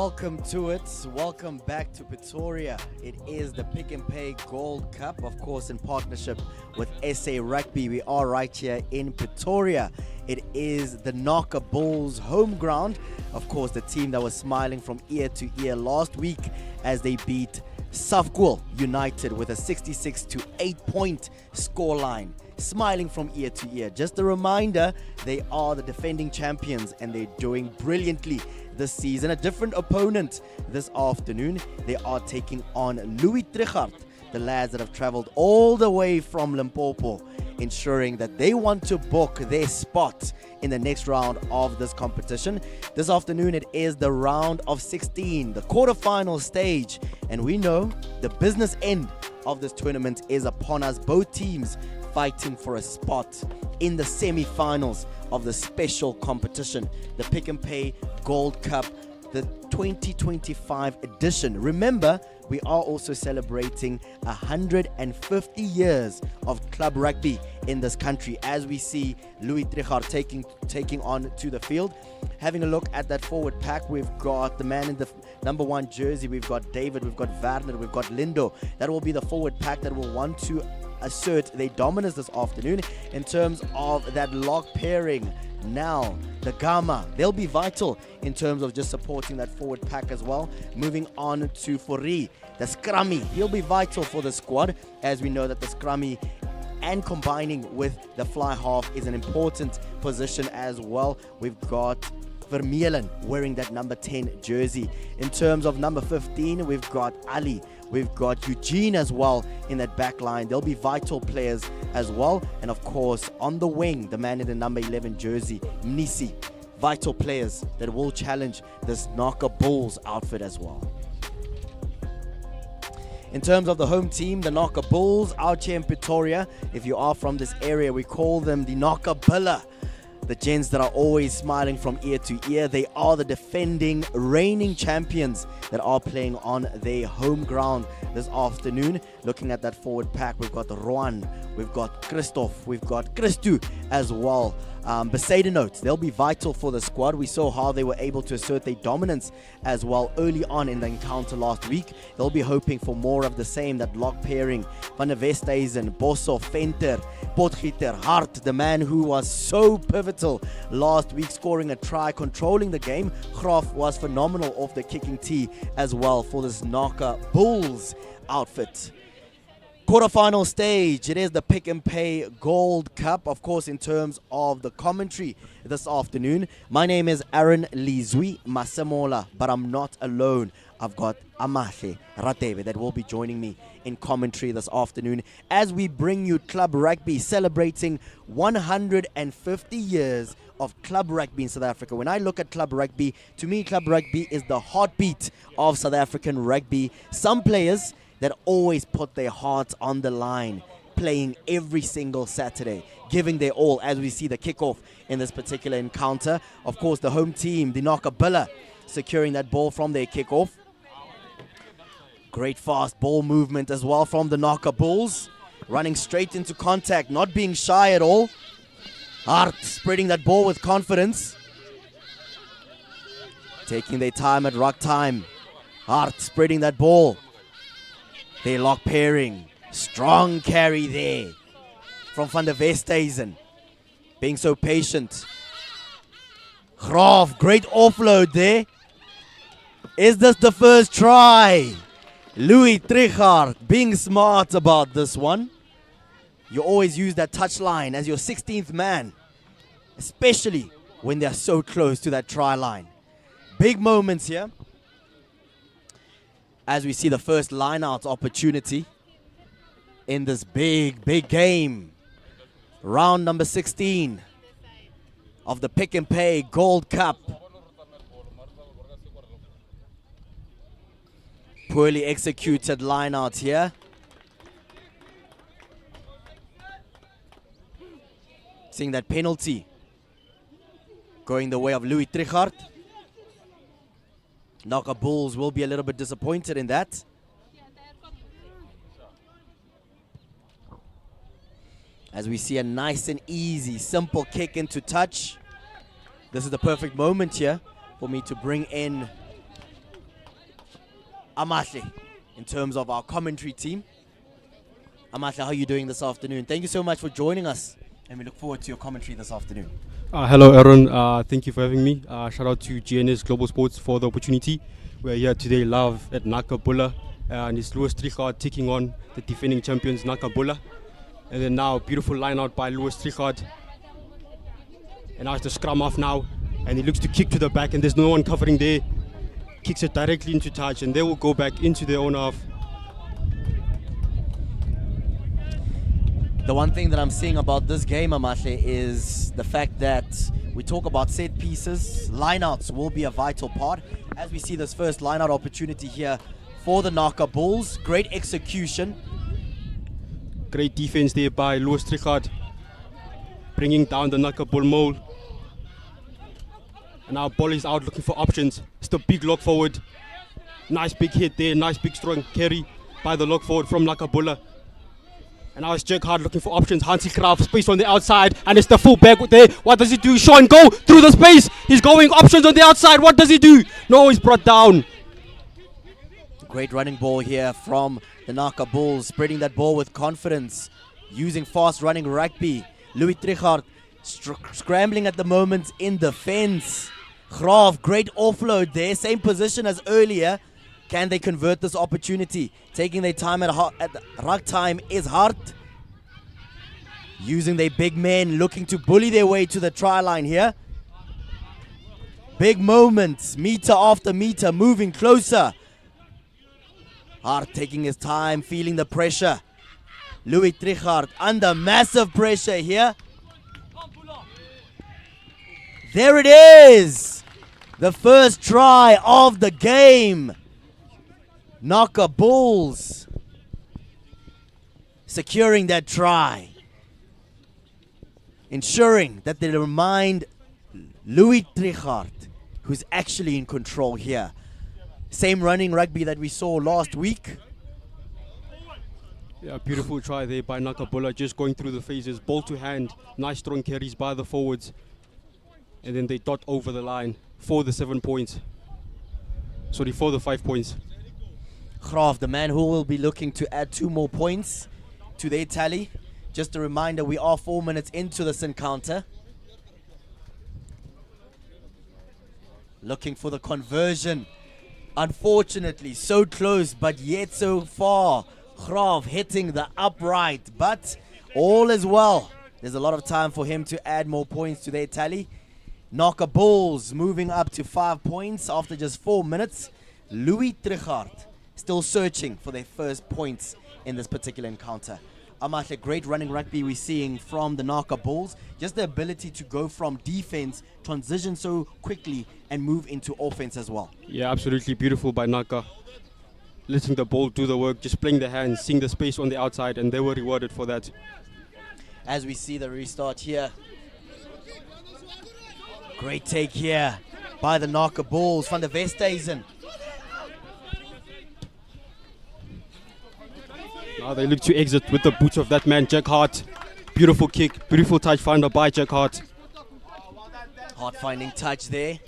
welcome to it. Welcome back to Pretoria. It is the Pick and Pay Gold Cup, of course, in partnership with SA Rugby. We are right here in Pretoria. It is the NAKA Bulls home ground. Of course, the team that was smiling from ear to ear last week as they beat Safgul United with a 66-8 point scoreline. Smiling from ear to ear. Just a reminder, they are the defending champions and they're doing brilliantly this season. A different opponent this afternoon. They are taking on TRICHARDT, the lads that have traveled all the way from Limpopo, ensuring that they want to book their spot in the next round of this competition. This afternoon it is the round of 16, the quarterfinal stage, and we know the business end of this tournament is upon us. Both teams fighting for a spot in the semi-finals of the special competition, the Pick and Pay Gold Cup, the 2025 edition. Remember, we are also celebrating 150 years of club rugby in this country as we see TRICHARDT taking on to the field. Having a look at that forward pack, we've got the man in the number 1 jersey. We've got David, we've got Werner, we've got Lindo. That will be the forward pack that will want to assert their dominance this afternoon. In terms of that lock pairing, now the Gamma, they'll be vital in terms of just supporting that forward pack as well. Moving on to Fori, the Scrummy, he'll be vital for the squad, as we know that the Scrummy and combining with the fly half is an important position as well. We've got Vermeulen wearing that number 10 jersey. In terms of number 15, we've got Ali, we've got Eugene as well in that back line. They'll be vital players as well. And of course, on the wing, the man in the number 11 jersey, Mnisi. Vital players that will challenge this NAKA Bulls outfit as well. In terms of the home team, the NAKA Bulls out here in Pretoria, if you are from this area, we call them the NAKA Billa. The gents that are always smiling from ear to ear. They are the defending, reigning champions that are playing on their home ground this afternoon. Looking at that forward pack, we've got Roan, we've got Christoph, we've got Christu as well. Beside a note, they'll be vital for the squad. We saw how they were able to assert their dominance as well early on in the encounter last week. They'll be hoping for more of the same, that lock pairing. Van der Westhuizen, Bosso, Venter, Potgieter, Hart, the man who was so pivotal last week, scoring a try, controlling the game. Graf was phenomenal off the kicking tee as well for this NAKA Bulls outfit. Quarterfinal stage, it is the Pick and Pay Gold Cup. Of course, in terms of the commentary this afternoon, my name is Aaron Lizwi Masemola, but I'm not alone. I've got Amahle Ratebe that will be joining me in commentary this afternoon as we bring you club rugby, celebrating 150 years of club rugby in South Africa. When I look at club rugby, to me club rugby is the heartbeat of South African rugby. Some players that always put their hearts on the line, playing every single Saturday, giving their all, as we see the kickoff in this particular encounter. Of course, the home team, the NAKA Billa, securing that ball from their kickoff. Great fast ball movement as well from the NAKA Bulls, running straight into contact, not being shy at all. Hart spreading that ball with confidence, taking their time at ruck time. Hart spreading that ball. They lock pairing. Strong carry there from Van der Westhuizen. Being so patient. Graf, great offload there. Is this the first try? TRICHARDT being smart about this one. You always use that touchline as your 16th man, especially when they're so close to that try line. Big moments here as we see the first line-out opportunity in this big game. Round number 16 of the Pick and Pay Gold Cup. Poorly executed line-out here. Seeing that penalty going the way of TRICHARDT. NAKA Bulls will be a little bit disappointed in that. As we see a nice and easy, simple kick into touch. This is the perfect moment here for me to bring in Amahle, in terms of our commentary team. Amahle, how are you doing this afternoon? Thank you so much for joining us, and we look forward to your commentary this afternoon. Hello, Aaron. Thank you for having me. Shout out to GNS Global Sports for the opportunity. We're here today live at NAKA Bulla, and it's Louis TRICHARDT taking on the defending champions NAKA Bulla. And then now, beautiful line out by Louis TRICHARDT. And now it's the scrum off now, and he looks to kick to the back, and there's no one covering there. Kicks it directly into touch, and they will go back into their own half. The one thing that I'm seeing about this game, Amahle, is the fact that we talk about set pieces. Lineouts will be a vital part. As we see this first lineout opportunity here for the NAKA Bulls. Great execution. Great defense there by Louis TRICHARDT, bringing down the NAKA Bull mole. And now ball is out looking for options. It's the big lock forward. Nice big hit there, nice big strong carry by the lock forward from NAKA Bulla. And now it's TRICHARDT looking for options. Hansi Kraft, space on the outside, and it's the full back there. What does he do? Sean go through the space. He's going options on the outside. What does he do? No, he's brought down. Great running ball here from the NAKA Bulls, spreading that ball with confidence, using fast running rugby. Louis TRICHARDT scrambling at the moment in defense. Graaf, great offload there, same position as earlier. Can they convert this opportunity? Taking their time at ruck time is Hart. Using their big men, looking to bully their way to the try line here. Big moments, meter after meter, moving closer. Hart taking his time, feeling the pressure. Louis TRICHARDT under massive pressure here. There it is! The first try of the game. NAKA Bulls securing that try, ensuring that they remind Louis TRICHARDT, who's actually in control here. Same running rugby that we saw last week. Yeah, beautiful try there by NAKA Bulla, just going through the phases, ball to hand, nice strong carries by the forwards, and then they dot over the line for the 7 points. Sorry, for the 5 points. Graaf, the man who will be looking to add 2 more points to their tally. Just a reminder, we are 4 minutes into this encounter. Looking for the conversion. Unfortunately, so close, but yet so far. Graaf hitting the upright, but all is well. There's a lot of time for him to add more points to their tally. NAKA Bulls moving up to 5 points after just 4 minutes. Louis TRICHARDT still searching for their first points in this particular encounter. Amahle, great running rugby we're seeing from the NAKA Bulls. Just the ability to go from defense, transition so quickly, and move into offense as well. Yeah, absolutely beautiful by NAKA. Letting the ball do the work, just playing the hands, seeing the space on the outside, and they were rewarded for that. As we see the restart here. Great take here by the NAKA Bulls. Van der Westhuizen. Now they look to exit with the boots of that man, Jack Hart. Beautiful kick, beautiful touch finder by Jack Hart. Hart finding touch there.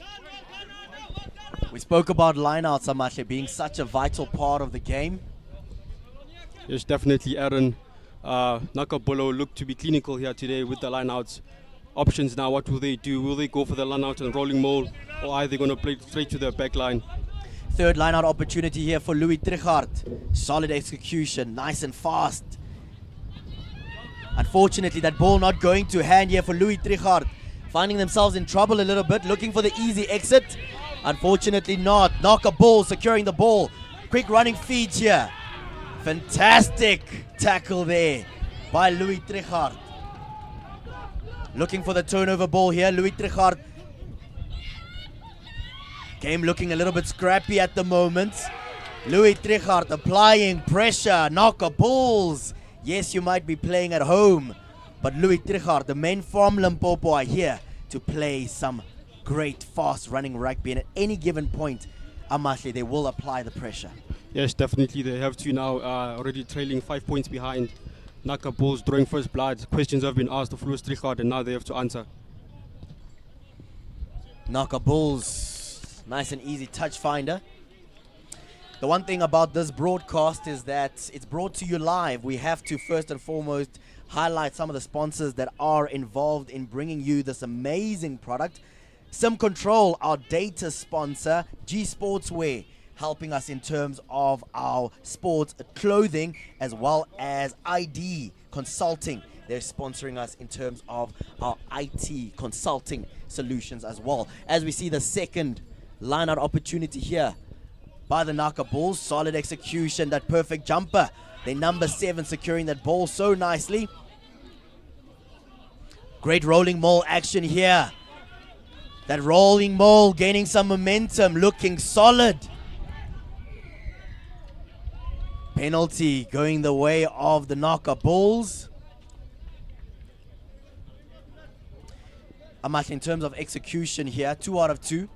We spoke about lineouts, Amahle, being such a vital part of the game. Yes, definitely, Aaron. NAKA Bulla look to be clinical here today with the lineouts. Options now, what will they do? Will they go for the lineout and rolling mole, or are they going to play straight to their back line? Third lineout opportunity here for Louis TRICHARDT. Solid execution, nice and fast. Unfortunately, that ball not going to hand here for Louis TRICHARDT. Finding themselves in trouble a little bit, looking for the easy exit. Unfortunately not. NAKA Bulls securing the ball. Quick running feeds here. Fantastic tackle there by Louis TRICHARDT. Looking for the turnover ball here, Louis TRICHARDT. Game looking a little bit scrappy at the moment. Louis TRICHARDT applying pressure. NAKA Bulls. Yes, you might be playing at home, but Louis TRICHARDT, the men from Limpopo, are here to play some great fast running rugby, and at any given point, Amahle, they will apply the pressure. Yes, definitely they have to now, already trailing 5 points behind. NAKA Bulls drawing first blood. Questions have been asked of Louis TRICHARDT, and now they have to answer. NAKA Bulls, nice and easy touch finder. The one thing about this broadcast is that it's brought to you live. We have to first and foremost highlight some of the sponsors that are involved in bringing you this amazing product. Sim Control, our data sponsor, G Sportswear, helping us in terms of our sports clothing, as well as ID Consulting. They're sponsoring us in terms of our IT consulting solutions as well. As we see the second line-out opportunity here by the NAKA Bulls. Solid execution, that perfect jumper. They're number 7 securing that ball so nicely. Great rolling maul action here. That rolling maul gaining some momentum, looking solid. Penalty going the way of the NAKA Bulls. Amash, in terms of execution here, 2 out of 2.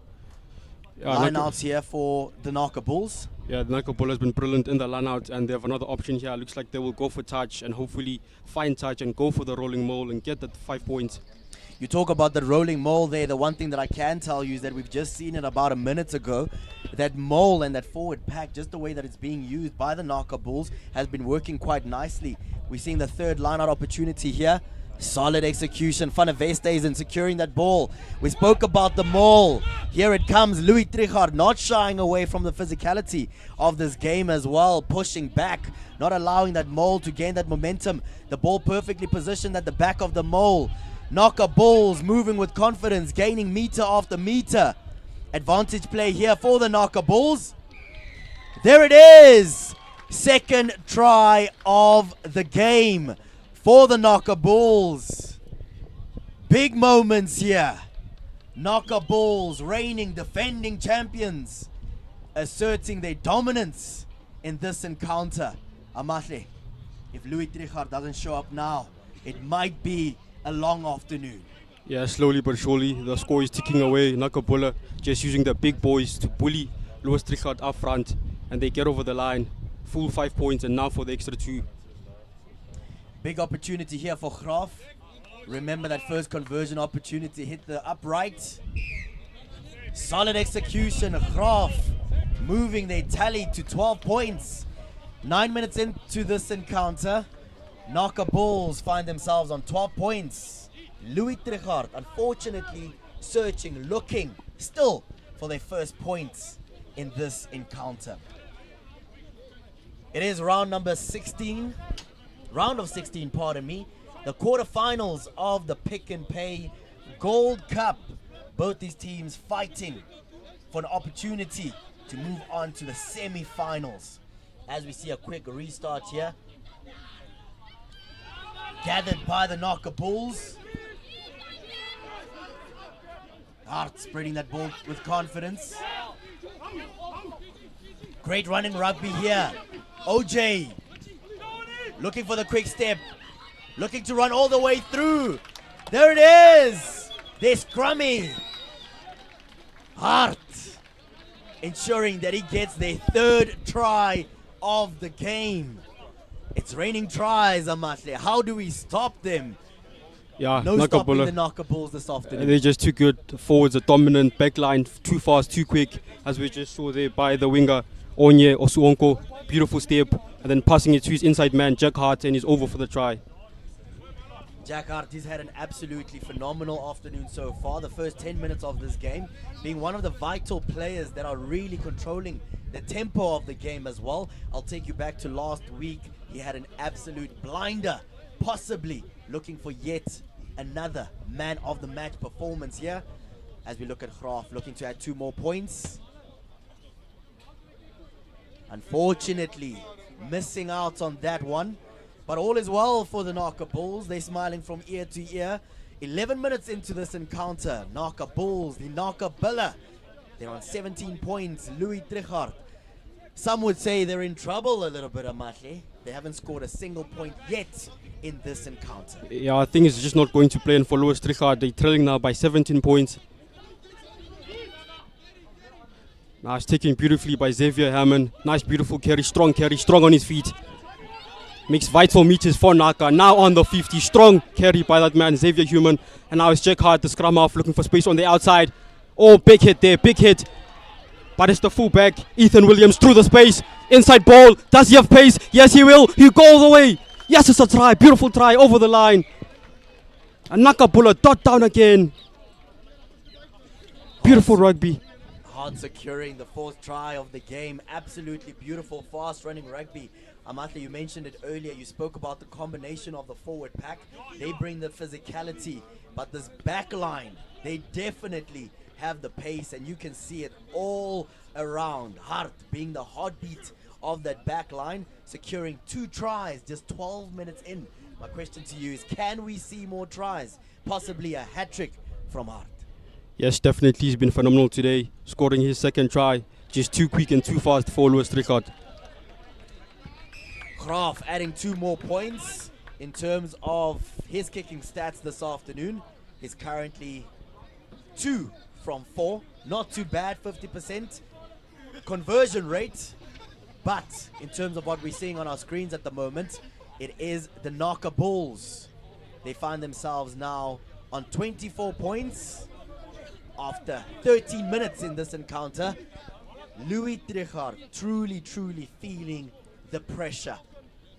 Line-outs here for the NAKA Bulls. Yeah, the NAKA Bull has been brilliant in the line-out, and they have another option here. Looks like they will go for touch and hopefully find touch and go for the rolling maul and get that 5 points. You talk about the rolling maul there. The one thing that I can tell you is that we've just seen it about a minute ago. That maul and that forward pack, just the way that it's being used by the NAKA Bulls, has been working quite nicely. We're seeing the third line-out opportunity here. Solid execution. Fanaveste is in securing that ball. We spoke about the maul. Here it comes. Louis TRICHARDT not shying away from the physicality of this game as well. Pushing back, not allowing that maul to gain that momentum. The ball perfectly positioned at the back of the maul. NAKA Bulls moving with confidence, gaining meter after meter. Advantage play here for the NAKA Bulls. There it is. Second try of the game for the NAKA Bulls. Big moments here. NAKA Bulls, reigning, defending champions, asserting their dominance in this encounter. Amahle, if Louis TRICHARDT doesn't show up now, it might be a long afternoon. Yeah, slowly but surely, the score is ticking away. NAKA Bull just using the big boys to bully Louis TRICHARDT up front, and they get over the line. Full 5 points, and now for the extra 2. Big opportunity here for Graf. Remember that first conversion opportunity, hit the upright. Solid execution. Graf moving their tally to 12 points. 9 minutes into this encounter, NAKA Bulls find themselves on 12 points. Louis TRICHARDT, unfortunately, searching, looking still for their first points in this encounter. It is round of 16, pardon me. The quarterfinals of the Pick and Pay Gold Cup. Both these teams fighting for an opportunity to move on to the semi-finals. As we see a quick restart here. Gathered by the NAKA Bulls. Hart spreading that ball with confidence. Great running rugby here. OJ looking for the quick step. Looking to run all the way through. There it is. There's Scrummy. Hart ensuring that he gets their third try of the game. It's raining tries, Amahle. How do we stop them? Yeah, No NAKA stopping Bull. the NAKA Bulls this afternoon. They're just too good. Forwards, a dominant backline, too fast, too quick, as we just saw there by the winger Onye Osuonko. Beautiful step, and then passing it to his inside man Jack Hart, and he's over for the try. Jack Hart, he's had an absolutely phenomenal afternoon so far. The first 10 minutes of this game being one of the vital players that are really controlling the tempo of the game as well. I'll take you back to last week. He had an absolute blinder, possibly looking for yet another man of the match performance here. As we look at Graf looking to add 2 more points. Unfortunately, missing out on that one. But all is well for the NAKA Bulls. They're smiling from ear to ear. 11 minutes into this encounter, NAKA Bulls, the NAKA Bulla, they're on 17 points. Louis TRICHARDT. Some would say they're in trouble a little bit, Amahle. They haven't scored a single point yet in this encounter. Yeah, I think it's just not going to play in for Louis TRICHARDT. They're trailing now by 17 points. Nice taken beautifully by Xavier Hammond. Nice, beautiful carry, strong on his feet. Makes vital meters for NAKA. Now on the 50, strong carry by that man, Xavier Human. And now it's Jack Hart, the scrum half, looking for space on the outside. Oh, big hit there, big hit. But it's the fullback, Ethan Williams, through the space. Inside ball. Does he have pace? Yes, he will. He go all the way. Yes, it's a try. Beautiful try over the line. And NAKA Bulla dot down again. Beautiful rugby. Hard securing the fourth try of the game. Absolutely beautiful, fast running rugby. Amahle, you mentioned it earlier. You spoke about the combination of the forward pack. They bring the physicality, but this back line, they definitely have the pace, and you can see it all around. Hart being the heartbeat of that back line, securing 2 tries just 12 minutes in. My question to you is, can we see more tries? Possibly a hat-trick from Hart. Yes, definitely. He's been phenomenal today, scoring his second try. Just too quick and too fast for Louis TRICHARDT. Graaf adding 2 more points in terms of his kicking stats this afternoon. He's currently 2 from 4. Not too bad, 50% conversion rate. But in terms of what we're seeing on our screens at the moment, it is the NAKA Bulls. They find themselves now on 24 points after 13 minutes in this encounter. Louis TRICHARDT truly feeling the pressure.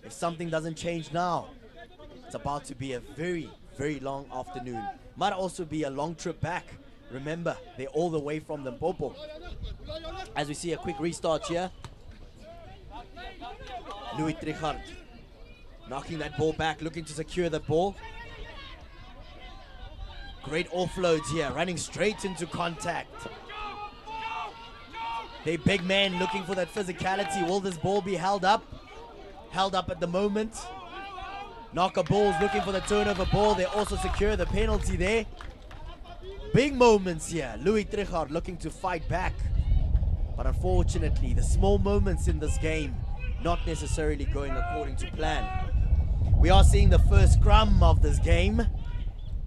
If something doesn't change now, it's about to be a very long afternoon. Might also be a long trip back. Remember, they're all the way from Limpopo. As we see a quick restart here. Louis TRICHARDT knocking that ball back, looking to secure the ball. Great offloads here, running straight into contact. They big men looking for that physicality. Will this ball be held up? Held up at the moment. NAKA Bulls looking for the turnover ball. They also secure the penalty there. Big moments here. Louis TRICHARDT looking to fight back. But unfortunately, the small moments in this game not necessarily going according to plan. We are seeing the first scrum of this game.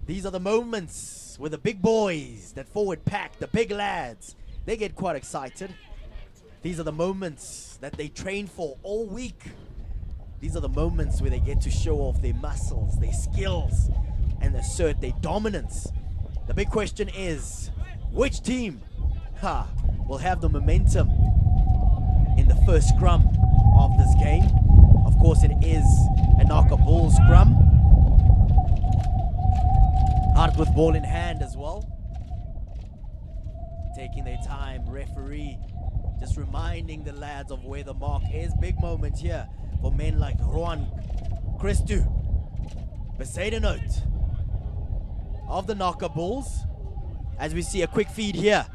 These are the moments where the big boys, that forward pack, the big lads, they get quite excited. These are the moments that they train for all week. These are the moments where they get to show off their muscles, their skills, and assert their dominance. The big question is, which team will have the momentum in the first scrum of this game? Of course, it is a NAKA Bulls scrum. Hart with ball in hand as well. Taking their time, referee just reminding the lads of where the mark is. Big moment here for men like Roan Christu, beside a note of the NAKA Bulls. As we see a quick feed here.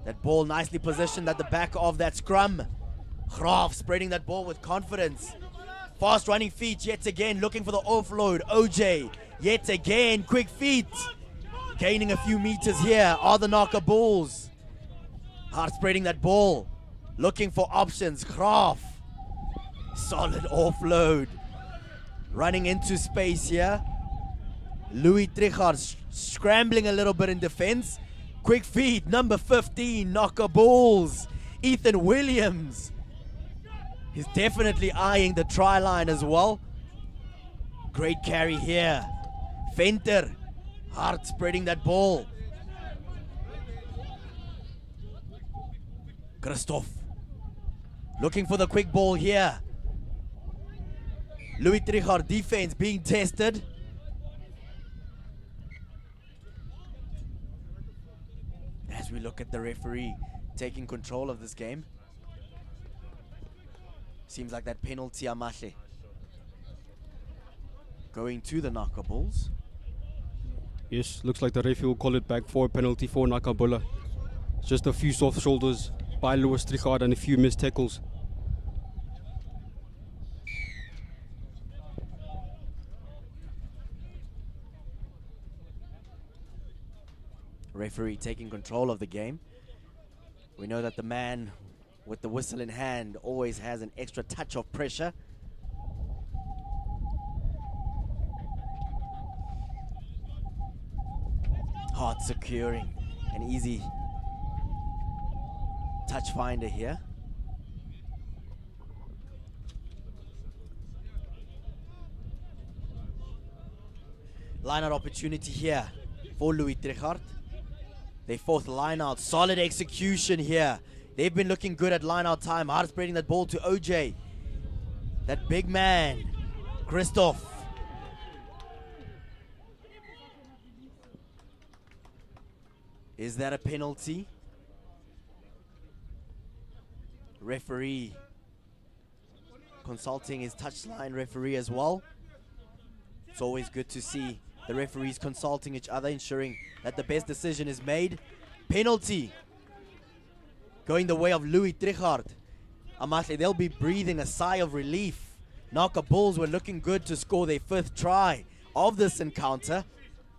That ball nicely positioned at the back of that scrum. Graaf spreading that ball with confidence. Fast running feet yet again, looking for the offload. OJ yet again, quick feet. Gaining a few meters here are the NAKA Bulls. Hard spreading that ball, looking for options. Graaf, solid offload. Running into space here. Louis TRICHARDT scrambling a little bit in defense. Quick feed, number 15, NAKA Bulls. Ethan Williams. He's definitely eyeing the try line as well. Great carry here. Venter, hard spreading that ball. Christoph, looking for the quick ball here. Louis TRICHARDT defense being tested. As we look at the referee taking control of this game. Seems like that penalty, Amahle, going to the NAKA Bulls. Yes, looks like the referee will call it back for a penalty for NAKA Bulla. Just a few soft shoulders by Louis TRICHARDT and a few missed tackles. Referee taking control of the game. We know that the man with the whistle in hand always has an extra touch of pressure. Hard securing, an easy touch finder here. Line out opportunity here for Louis TRICHARDT. Their fourth line out. Solid execution here. They've been looking good at line out time. Hard spreading that ball to OJ. That big man, Christoph. Is that a penalty? Referee consulting his touchline referee as well. It's always good to see the referees consulting each other, ensuring that the best decision is made. Penalty going the way of Louis TRICHARDT. Amahle, they'll be breathing a sigh of relief. NAKA Bulls were looking good to score their fifth try of this encounter.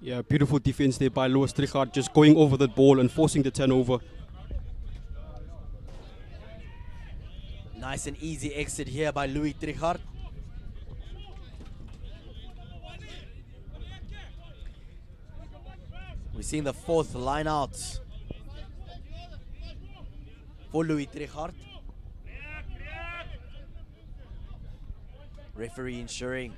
Yeah, beautiful defense there by Louis TRICHARDT, just going over that ball and forcing the turnover. Nice and easy exit here by Louis TRICHARDT. We're seeing the fourth line out for Louis TRICHARDT. Referee ensuring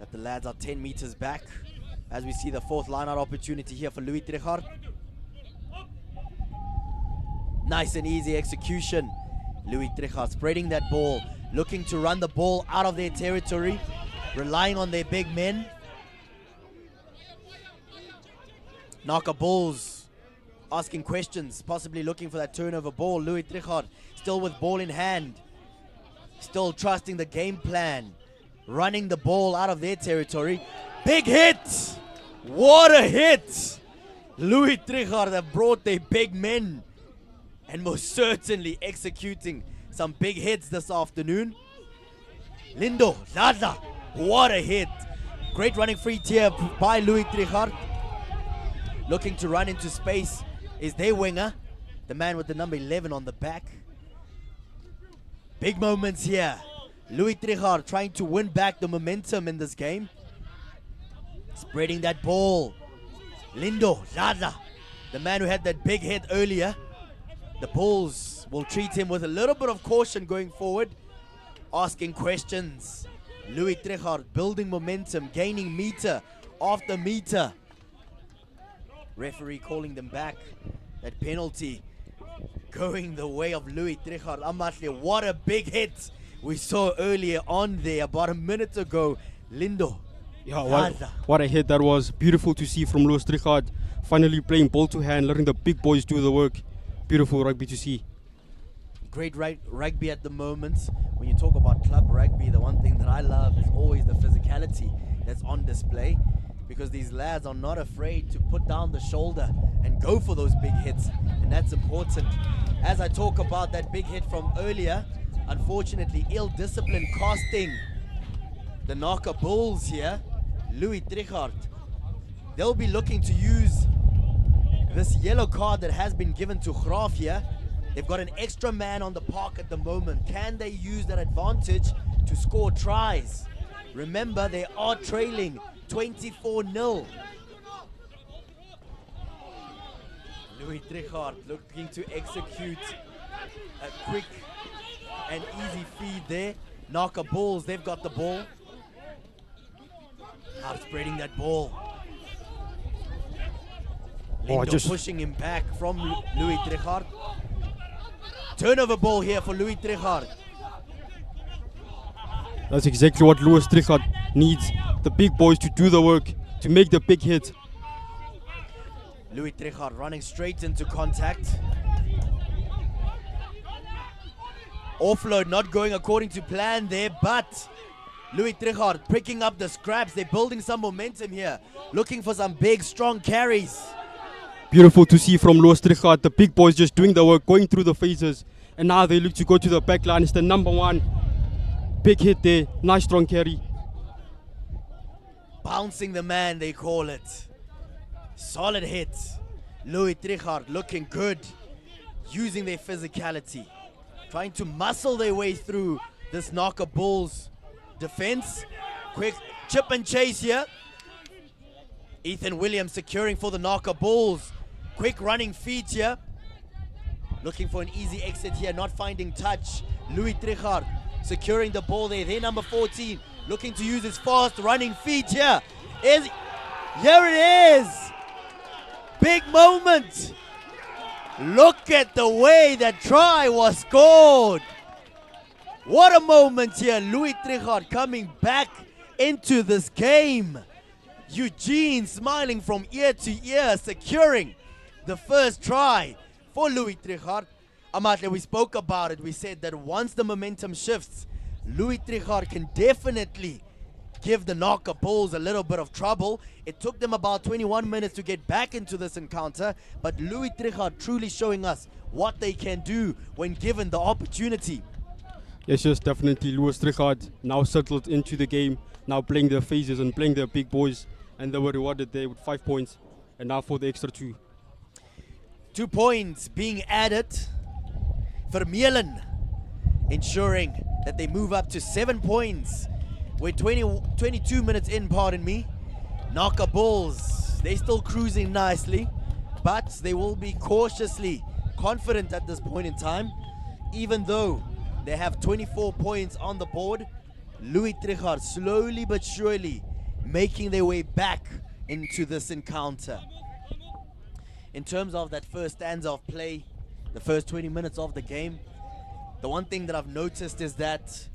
that the lads are 10 meters back as we see the fourth line out opportunity here for Louis TRICHARDT. Nice and easy execution. Louis TRICHARDT spreading that ball, looking to run the ball out of their territory, relying on their big men. NAKA Bulls asking questions, possibly looking for that turnover ball. Louis TRICHARDT still with ball in hand, still trusting the game plan, running the ball out of their territory. Big hit! What a hit! Louis TRICHARDT have brought their big men and most certainly executing some big hits this afternoon. Lindo, Lada, what a hit! Great running free here by Louis TRICHARDT. Looking to run into space is their winger, the man with the number 11 on the back. Big moments here. Louis TRICHARDT trying to win back the momentum in this game. Spreading that ball. Lindo, Lada, the man who had that big hit earlier. The Bulls will treat him with a little bit of caution going forward. Asking questions. Louis TRICHARDT building momentum, gaining meter after meter. Referee calling them back. That penalty going the way of Louis TRICHARDT. Amahle, what a big hit we saw earlier on there about a minute ago. Lindo. Yeah, what a hit that was. Beautiful to see from Louis TRICHARDT. Finally playing ball to hand, letting the big boys do the work. Beautiful rugby to see. Great rugby at the moment. When you talk about club rugby, the one thing that I love is always the physicality that's on display, because these lads are not afraid to put down the shoulder and go for those big hits, and that's important. As I talk about that big hit from earlier, unfortunately ill discipline costing the NAKA Bulls here. Louis TRICHARDT, they'll be looking to use this yellow card that has been given to Graaf here. They've got an extra man on the park at the moment. Can they use that advantage to score tries? Remember, they are trailing 24-0. Louis TRICHARDT looking to execute a quick and easy feed there. NAKA Bulls, they've got the ball. Out spreading that ball. Lindo pushing him back from Louis TRICHARDT. Turnover ball here for Louis TRICHARDT. That's exactly what Louis TRICHARDT needs. The big boys to do the work, to make the big hit. Louis TRICHARDT running straight into contact. Offload not going according to plan there, but Louis TRICHARDT picking up the scraps. They're building some momentum here, looking for some big, strong carries. Beautiful to see from Louis TRICHARDT. The big boys just doing the work, going through the phases. And now they look to go to the back line. It's the number one. Big hit there. Nice, strong carry. Bouncing the man, they call it. Solid hit. Louis TRICHARDT looking good. Using their physicality. Trying to muscle their way through this NAKA Bulls defense. Quick chip and chase here. Ethan Williams securing for the NAKA Bulls. Quick running feet here. Looking for an easy exit here, not finding touch. Louis TRICHARDT securing the ball there. Their number 14 looking to use his fast running feet here. Here it is. Big moment. Look at the way that try was scored. What a moment here. Louis TRICHARDT coming back into this game. Eugene smiling from ear to ear, securing the first try for Louis TRICHARDT. Amatle, we spoke about it. We said that once the momentum shifts, Louis TRICHARDT can definitely give the NAKA Bulls a little bit of trouble. It took them about 21 minutes to get back into this encounter, but Louis TRICHARDT truly showing us what they can do when given the opportunity. Yes, definitely. Louis TRICHARDT now settled into the game, now playing their phases and playing their big boys, and they were rewarded there with 5 points, and now for the extra 2. 2 points being added. Vermeulen ensuring that they move up to 7 points. We're 22 minutes in, pardon me. NAKA Bulls, they still cruising nicely, but they will be cautiously confident at this point in time. Even though they have 24 points on the board, Louis TRICHARDT slowly but surely making their way back into this encounter. In terms of that first stanza of play, the first 20 minutes of the game, the one thing that I've noticed is that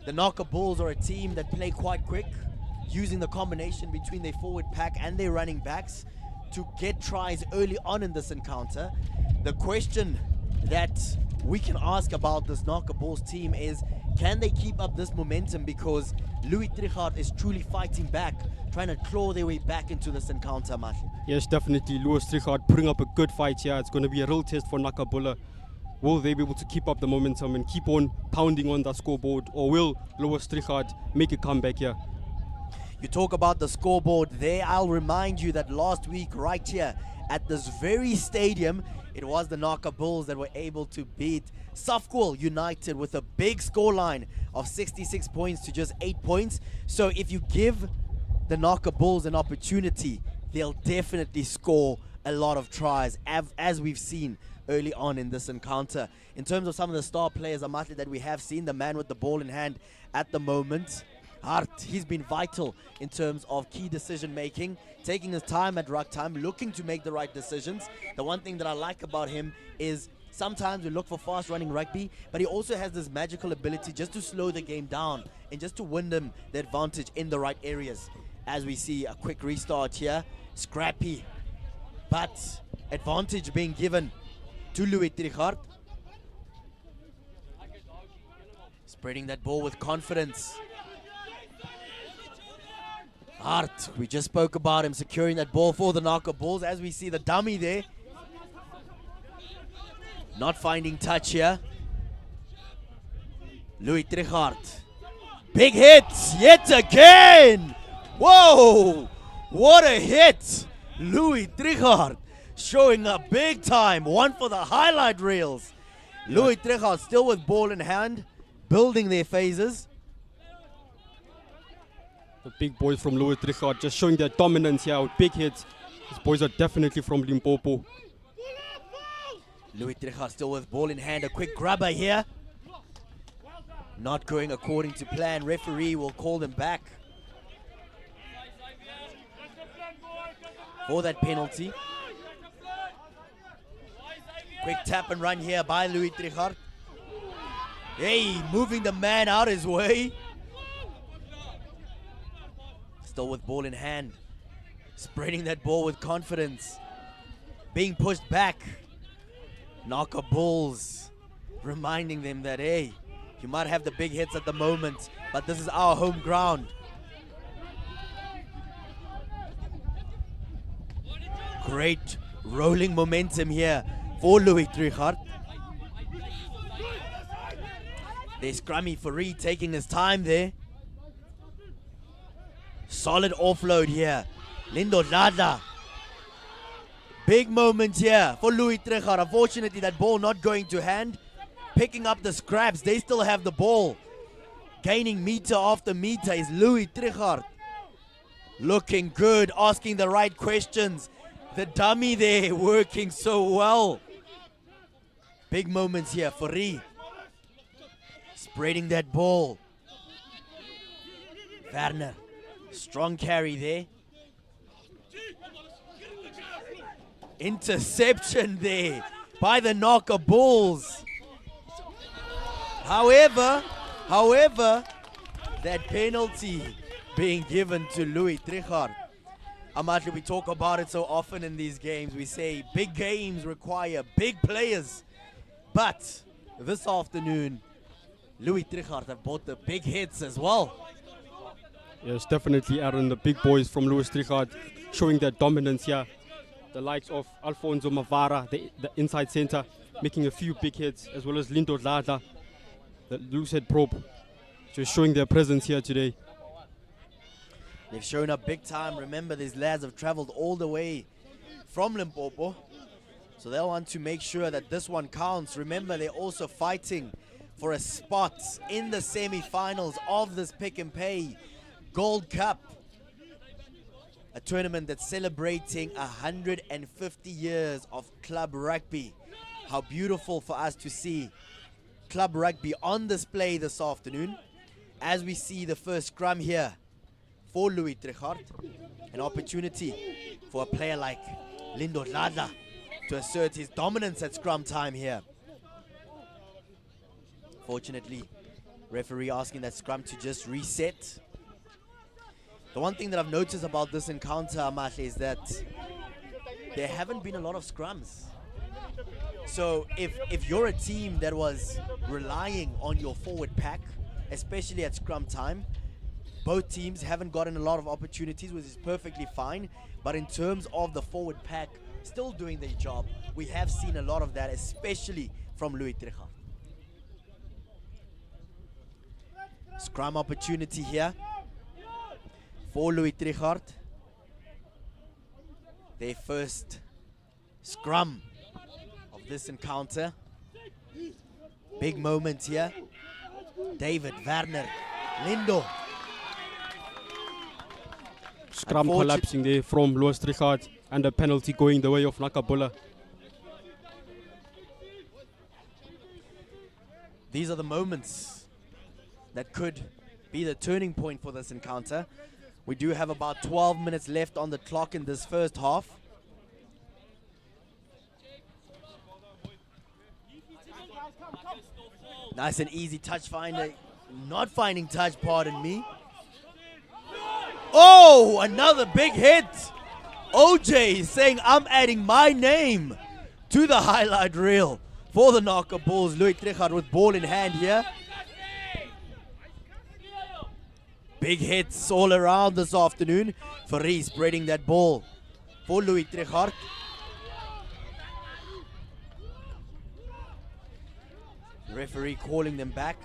the NAKA Bulls are a team that play quite quick, using the combination between their forward pack and their running backs to get tries early on in this encounter. The question that we can ask about this NAKA Bulls team is, can they keep up this momentum? Because Louis TRICHARDT is truly fighting back, trying to claw their way back into this encounter, Mahle. Yes, definitely. Louis TRICHARDT putting up a good fight here. It's going to be a real test for NAKA Bulla. Will they be able to keep up the momentum and keep on pounding on that scoreboard, or will Louis TRICHARDT make a comeback here? You talk about the scoreboard there. I'll remind you that last week, right here at this very stadium, it was the NAKA Bulls that were able to beat Safkwal United with a big scoreline of 66 points to just 8 points. So if you give the NAKA Bulls an opportunity, they'll definitely score a lot of tries, as we've seen early on in this encounter. In terms of some of the star players, Amatle, that we have seen, the man with the ball in hand at the moment, Hart, he's been vital in terms of key decision making, taking his time at ruck time, looking to make the right decisions. The one thing that I like about him is sometimes we look for fast running rugby, but he also has this magical ability just to slow the game down and just to win them the advantage in the right areas. As we see a quick restart here, scrappy, but advantage being given to Louis TRICHARDT. Spreading that ball with confidence. Hart, we just spoke about him securing that ball for the NAKA Bulls. As we see the dummy there, not finding touch here. Louis TRICHARDT, big hit yet again. Whoa, what a hit. Louis TRICHARDT showing up big time, one for the highlight reels. Louis TRICHARDT still with ball in hand, building their phases. The big boys from Louis TRICHARDT just showing their dominance here with big hits. These boys are definitely from Limpopo. Louis TRICHARDT still with ball in hand, a quick grabber here. Not going according to plan, referee will call them back for that penalty. Quick tap and run here by Louis TRICHARDT. Hey, moving the man out his way. Still with ball in hand. Spreading that ball with confidence. Being pushed back. NAKA Bulls reminding them that, hey, you might have the big hits at the moment, but this is our home ground. Great rolling momentum here for Louis TRICHARDT. There's Scrummy Fourie taking his time there. Solid offload here. Lindo Dladla. Big moment here for Louis TRICHARDT. Unfortunately, that ball not going to hand. Picking up the scraps. They still have the ball. Gaining meter after meter is Louis TRICHARDT. Looking good, asking the right questions. The dummy there working so well. Big moments here for Fourie. Spreading that ball. Werner. Strong carry there. Interception there by the NAKA Bulls. However, that penalty being given to Louis TRICHARDT. Amatli, we talk about it so often in these games. We say big games require big players. But this afternoon, Louis TRICHARDT have bought the big hits as well. Yes, definitely, Aaron. The big boys from Louis TRICHARDT showing their dominance here. The likes of Alfonso Mavara, the inside center, making a few big hits, as well as Lindo Dladla, the loose head probe, just showing their presence here today. They've shown up big time. Remember, these lads have traveled all the way from Limpopo. So they'll want to make sure that this one counts. Remember, they're also fighting for a spot in the semi-finals of this Pick and Pay Gold Cup. A tournament that's celebrating 150 years of club rugby. How beautiful for us to see club rugby on display this afternoon. As we see the first scrum here for Louis TRICHARDT. An opportunity for a player like Lindo Dladla to assert his dominance at scrum time here. Fortunately, referee asking that scrum to just reset. The one thing that I've noticed about this encounter, Amahle, is that there haven't been a lot of scrums. So if you're a team that was relying on your forward pack, especially at scrum time, both teams haven't gotten a lot of opportunities, which is perfectly fine. But in terms of the forward pack still doing their job, we have seen a lot of that, especially from Louis TRICHARDT. Scrum opportunity here for Louis TRICHARDT. Their first scrum of this encounter. Big moment here. David, Werner, Lindo. Scrum collapsing there from Louis TRICHARDT, and a penalty going the way of NAKA Bulla. These are the moments that could be the turning point for this encounter. We do have about 12 minutes left on the clock in this first half. Nice and easy touch finder. Not finding touch, pardon me. Oh, another big hit. OJ saying, I'm adding my name to the highlight reel for the NAKA Bulls. Louis TRICHARDT with ball in hand here. Big hits all around this afternoon. Faris spreading that ball for Louis TRICHARDT. Referee calling them back.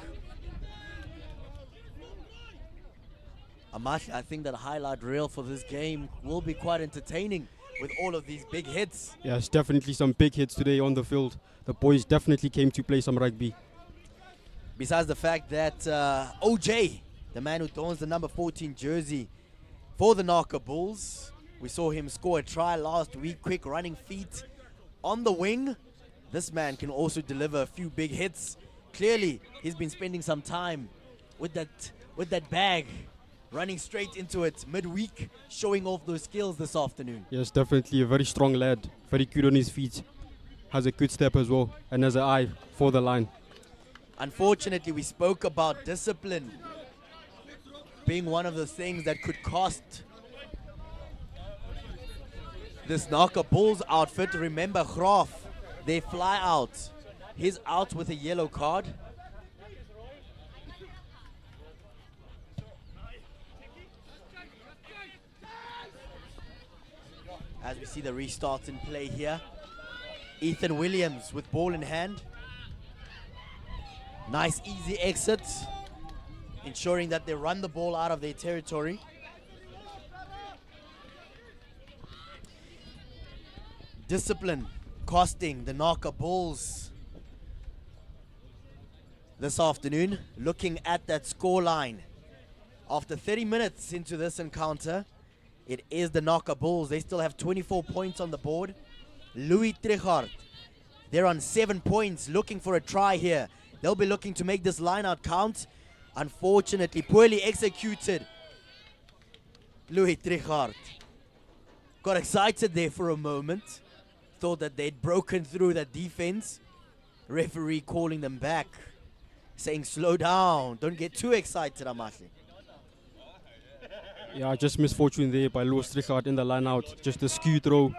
I think that highlight reel for this game will be quite entertaining with all of these big hits. Yes, definitely some big hits today on the field. The boys definitely came to play some rugby. Besides the fact that OJ, the man who dons the number 14 jersey for the NAKA Bulls, we saw him score a try last week, quick running feet on the wing. This man can also deliver a few big hits. Clearly, he's been spending some time with that bag, running straight into it midweek, showing off those skills this afternoon. Yes, definitely a very strong lad, very good on his feet, has a good step as well, and has an eye for the line. Unfortunately, we spoke about discipline being one of the things that could cost this NAKA Bulls outfit. Remember Graaf, they fly out. He's out with a yellow card. As we see the restarts in play here. Ethan Williams with ball in hand. Nice easy exit, ensuring that they run the ball out of their territory. Discipline costing the NAKA Bulls this afternoon. Looking at that score line, after 30 minutes into this encounter, it is the NAKA Bulls. They still have 24 points on the board. Louis TRICHARDT, they're on 7 points, looking for a try here. They'll be looking to make this line out count. Unfortunately, poorly executed. Louis TRICHARDT got excited there for a moment. Thought that they'd broken through that defense. Referee calling them back, saying slow down, don't get too excited, Amahle. Yeah, just misfortune there by Louis TRICHARDT in the line out. Just a skew throw.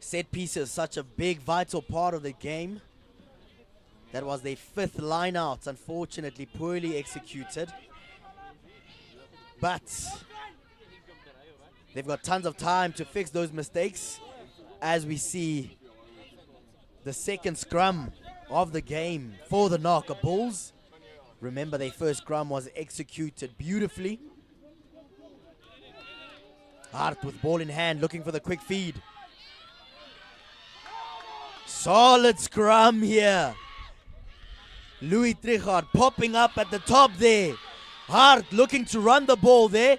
Set pieces, such a big, vital part of the game. That was their 5th line out, unfortunately poorly executed. But they've got tons of time to fix those mistakes as we see the second scrum of the game for the NAKA Bulls. Remember, their first scrum was executed beautifully. Hart with ball in hand, looking for the quick feed. Solid scrum here. Louis TRICHARDT popping up at the top there. Hart looking to run the ball there.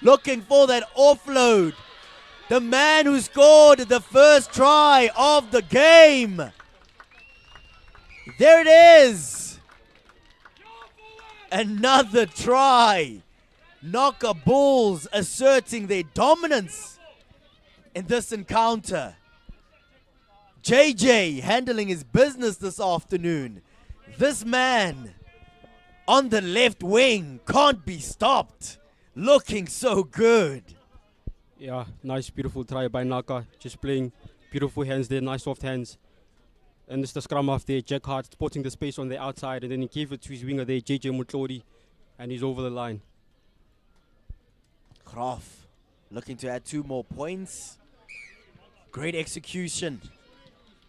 Looking for that offload. The man who scored the first try of the game. There it is. Another try. NAKA Bulls asserting their dominance in this encounter. JJ handling his business this afternoon. This man on the left wing can't be stopped. Looking so good. Yeah, nice, beautiful try by NAKA. Just playing beautiful hands there, nice soft hands. And it's the scrum off there, Jack Hart spotting the space on the outside, and then he gave it to his winger there, JJ Mutlori, and he's over the line. Graf looking to add 2 more points. Great execution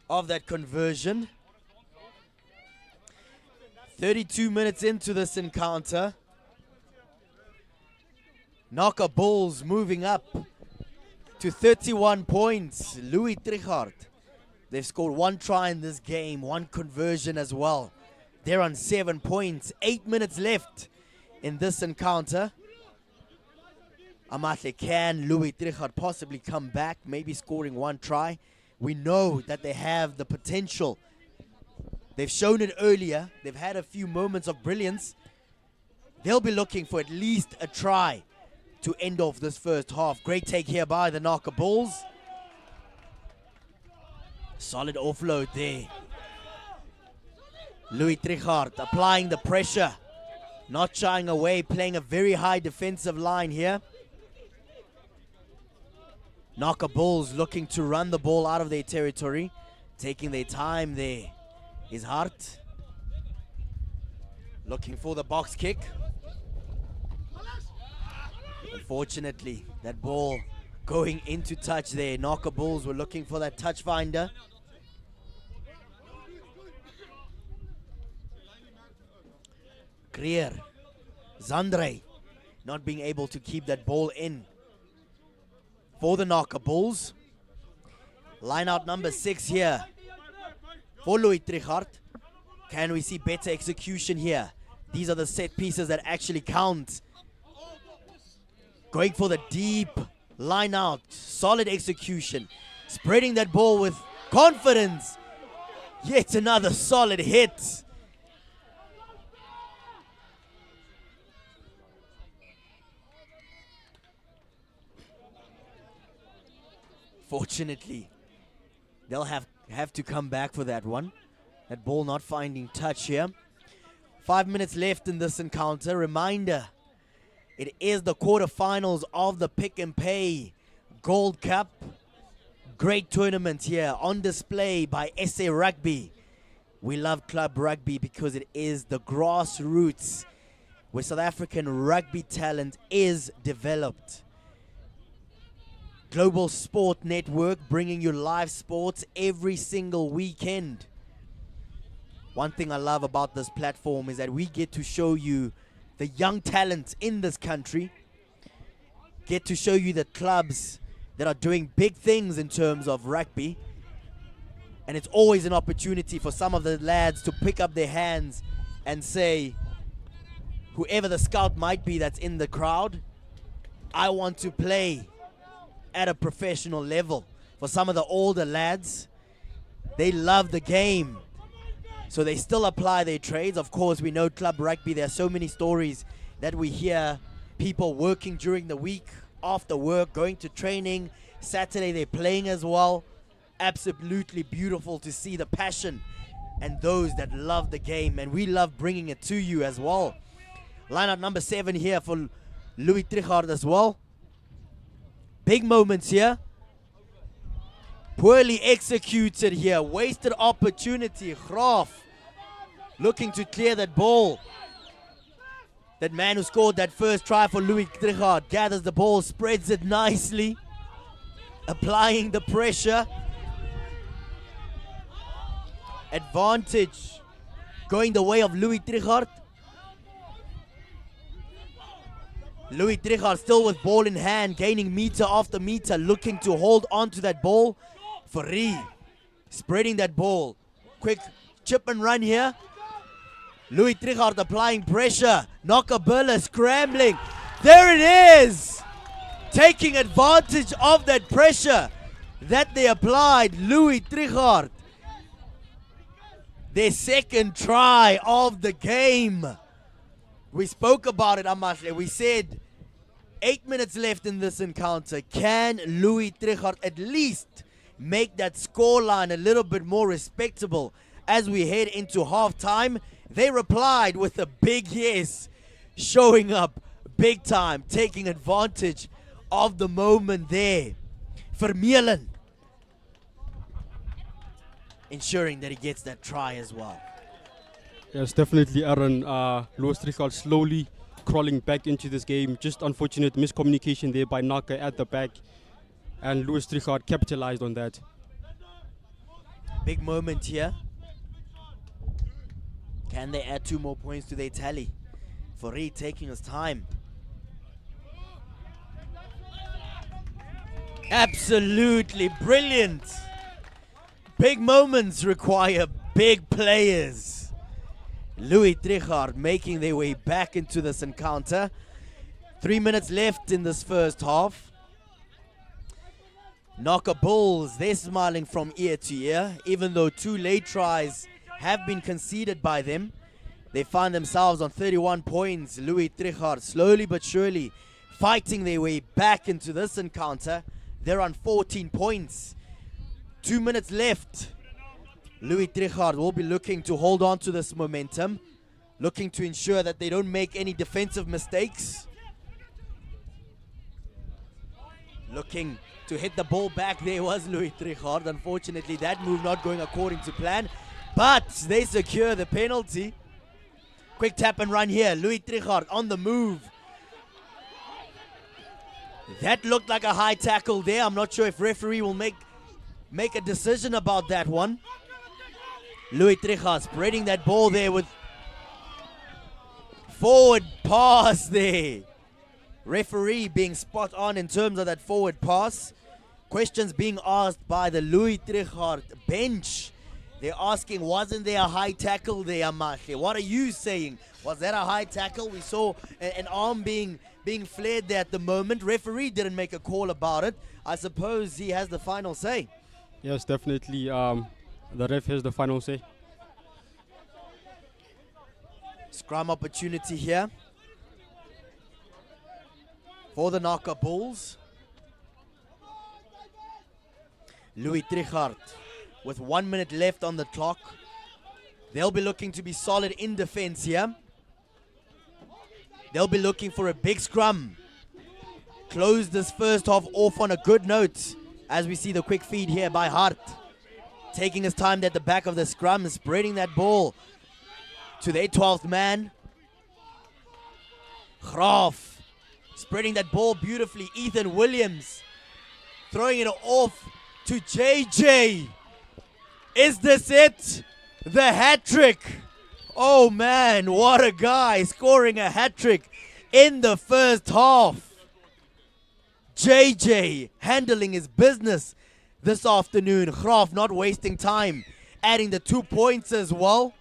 of that conversion. 32 minutes into this encounter. NAKA Bulls moving up to 31 points. Louis TRICHARDT. They've scored 1 try in this game, 1 conversion as well. They're on 7 points. 8 minutes left in this encounter. Amahle, can Louis TRICHARDT possibly come back, maybe scoring 1 try? We know that they have the potential. They've shown it earlier. They've had a few moments of brilliance. They'll be looking for at least a try to end off this first half. Great take here by the NAKA Bulls. Solid offload there. Louis TRICHARDT applying the pressure. Not shying away, playing a very high defensive line here. NAKA Bulls looking to run the ball out of their territory. Taking their time there is Hart. Looking for the box kick. Unfortunately, that ball going into touch there. NAKA Bulls were looking for that touch finder. Krier, Zandre, not being able to keep that ball in for the NAKA Bulls. Line out number 6 here for Louis TRICHARDT. Can we see better execution here? These are the set pieces that actually count. Going for the deep line out. Solid execution. Spreading that ball with confidence. Yet another solid hit. Fortunately, they'll have to come back for that one. That ball not finding touch here. 5 minutes left in this encounter. Reminder, it is the quarterfinals of the PnP Gold Cup. Great tournament here on display by SA Rugby. We love club rugby because it is the grassroots where South African rugby talent is developed. Global Sport Network bringing you live sports every single weekend. One thing I love about this platform is that we get to show you the young talent in this country. Get to show you the clubs that are doing big things in terms of rugby. And it's always an opportunity for some of the lads to pick up their hands and say, whoever the scout might be that's in the crowd, I want to play at a professional level. For some of the older lads, they love the game, so they still apply their trades. Of course, we know club rugby, there are so many stories that we hear, people working during the week after work, going to training. Saturday they're playing as well. Absolutely beautiful to see the passion and those that love the game, and we love bringing it to you as well. Lineup number 7 here for Louis TRICHARDT as well. Big moments here. Poorly executed here. Wasted opportunity. Graaf looking to clear that ball. That man who scored that first try for Louis TRICHARDT gathers the ball, spreads it nicely, applying the pressure. Advantage going the way of Louis TRICHARDT. Louis TRICHARDT still with ball in hand, gaining meter after meter, looking to hold on to that ball. Fourie spreading that ball. Quick chip and run here. Louis TRICHARDT applying pressure. NAKA scrambling. There it is! Taking advantage of that pressure that they applied. Louis TRICHARDT. Their second try of the game. We spoke about it, Amashle. We said 8 minutes left in this encounter. Can Louis TRICHARDT at least make that scoreline a little bit more respectable as we head into halftime? They replied with a big yes, showing up big time, taking advantage of the moment there. Vermeulen ensuring that he gets that try as well. Yes, definitely, Aaron. Louis TRICHARDT slowly crawling back into this game. Just unfortunate miscommunication there by NAKA at the back. And Louis TRICHARDT capitalized on that. Big moment here. Can they add 2 more points to their tally? Fourie taking his time. Absolutely brilliant. Big moments require big players. Louis TRICHARDT making their way back into this encounter. 3 minutes left in this first half. NAKA Bulls, they're smiling from ear to ear. Even though 2 late tries have been conceded by them, they find themselves on 31 points. Louis TRICHARDT slowly but surely fighting their way back into this encounter. They're on 14 points. 2 minutes left. Louis TRICHARDT will be looking to hold on to this momentum, looking to ensure that they don't make any defensive mistakes. Looking to hit the ball back. There was Louis TRICHARDT. Unfortunately, that move not going according to plan, but they secure the penalty. Quick tap and run here. Louis TRICHARDT on the move. That looked like a high tackle there. I'm not sure if referee will make a decision about that one. Louis TRICHARDT spreading that ball there with forward pass there. Referee being spot on in terms of that forward pass. Questions being asked by the Louis TRICHARDT bench. They're asking, wasn't there a high tackle there, Amahle? What are you saying? Was that a high tackle? We saw an arm being flared there at the moment. Referee didn't make a call about it. I suppose he has the final say. Yes, definitely. The ref has the final say. Scrum opportunity here for the NAKA Bulls. Louis TRICHARDT with 1 minute left on the clock. They'll be looking to be solid in defense here. They'll be looking for a big scrum. Close this first half off on a good note, as we see the quick feed here by Hart. Taking his time at the back of the scrum, spreading that ball to their 12th man. Graaf spreading that ball beautifully. Ethan Williams throwing it off to JJ. Is this it? The hat trick. Oh man, what a guy, scoring a hat trick in the first half. JJ handling his business this afternoon. Graaf not wasting time, adding the 2 points as well.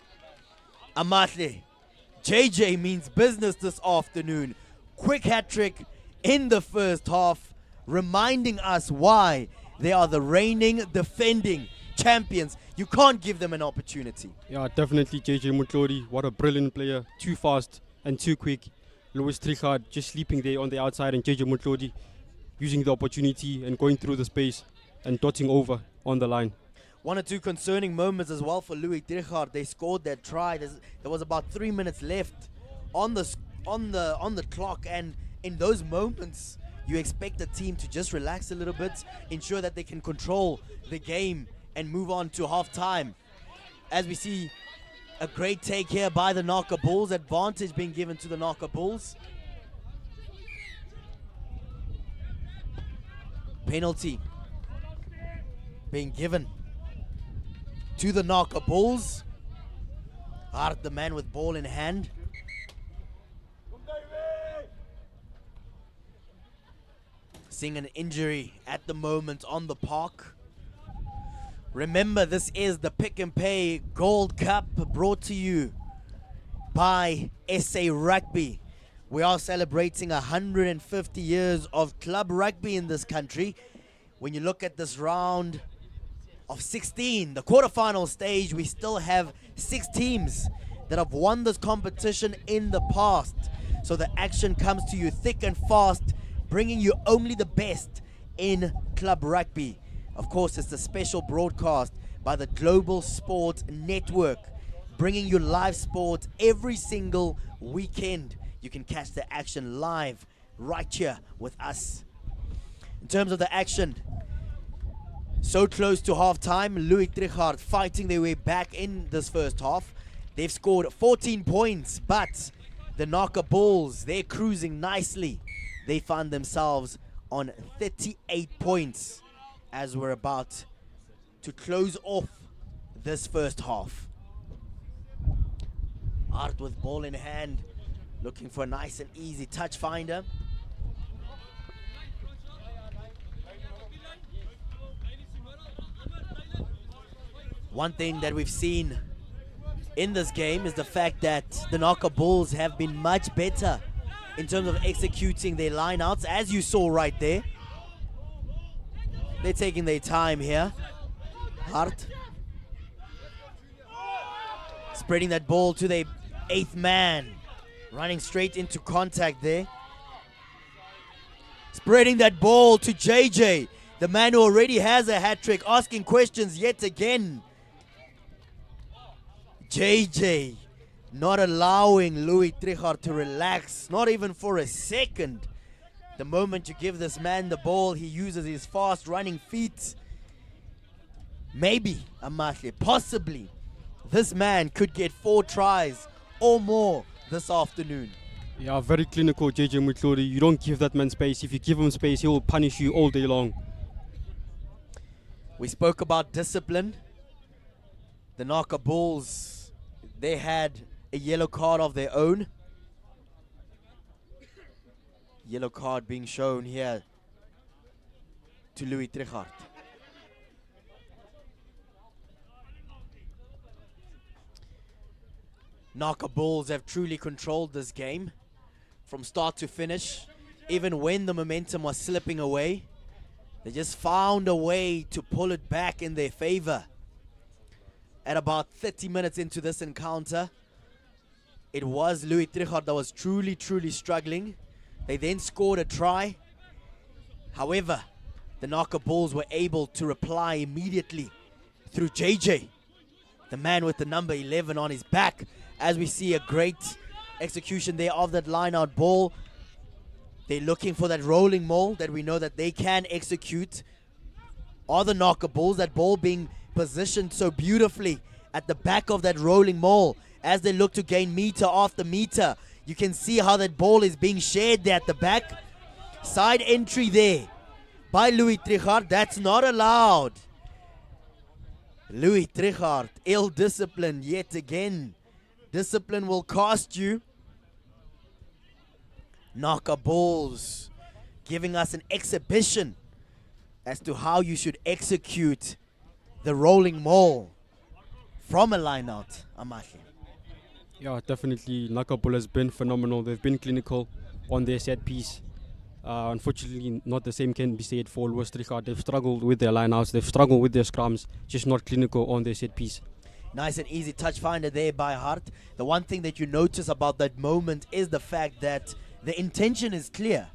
Amahle, JJ means business this afternoon. Quick hat trick in the first half, reminding us why they are the reigning, defending champions. You can't give them an opportunity. Yeah, definitely JJ Mutlori. What a brilliant player. Too fast and too quick. Louis TRICHARDT just sleeping there on the outside, and JJ Mutlori using the opportunity and going through the space and dotting over on the line. One or two concerning moments as well for Louis TRICHARDT. They scored that try. There was about 3 minutes left on the clock, and in those moments, you expect the team to just relax a little bit, ensure that they can control the game and move on to half-time. As we see a great take here by the NAKA Bulls, advantage being given to the NAKA Bulls. Penalty being given to the NAKA Bulls. Hart, the man with ball in hand. Seeing an injury at the moment on the park. Remember, this is the Pick and Pay Gold Cup brought to you by SA Rugby. We are celebrating 150 years of club rugby in this country. When you look at this round of 16, the quarterfinal stage, we still have 6 teams that have won this competition in the past. So the action comes to you thick and fast, bringing you only the best in club rugby. Of course, it's a special broadcast by the Global Sport Network, bringing you live sport every single weekend. You can catch the action live right here with us. In terms of the action, so close to half-time, Louis TRICHARDT fighting their way back in this first half. They've scored 14 points, but the NAKA Bulls, they're cruising nicely. They find themselves on 38 points as we're about to close off this first half. Art with ball in hand, looking for a nice and easy touch finder. One thing that we've seen in this game is the fact that the NAKA Bulls have been much better in terms of executing their lineouts, as you saw right there. They're taking their time here. Hart spreading that ball to their 8th man, running straight into contact there. Spreading that ball to JJ, the man who already has a hat-trick, asking questions yet again. JJ not allowing Louis TRICHARDT to relax, not even for a second. The moment you give this man the ball, he uses his fast running feet. Maybe, Amahle, possibly, this man could get 4 tries or more this afternoon. Yeah, very clinical, JJ Mutluri. You don't give that man space. If you give him space, he will punish you all day long. We spoke about discipline. The NAKA Bulls, they had a yellow card of their own. Yellow card being shown here to Louis TRICHARDT. NAKA Bulls have truly controlled this game from start to finish. Even when the momentum was slipping away, they just found a way to pull it back in their favor. At about 30 minutes into this encounter, it was Louis TRICHARDT that was truly struggling. They then scored a try. However, the NAKA Bulls were able to reply immediately through JJ, the man with the number 11 on his back, as we see a great execution there of that line-out ball. They're looking for that rolling maul that we know that they can execute. Are the NAKA Bulls, that ball being positioned so beautifully at the back of that rolling maul as they look to gain meter after meter. You can see how that ball is being shared there at the back. Side entry there by Louis TRICHARDT. That's not allowed. Louis TRICHARDT, ill-disciplined yet again. Discipline will cost you. NAKA Bulls giving us an exhibition as to how you should execute the rolling maul from a line-out, Amahle. Yeah, definitely. NAKA Bull has been phenomenal. They've been clinical on their set piece. Unfortunately, not the same can be said for Louis TRICHARDT. They've struggled with their lineouts. They've struggled with their scrums, just not clinical on their set piece. Nice and easy touch finder there by Hart. The one thing that you notice about that moment is the fact that the intention is clear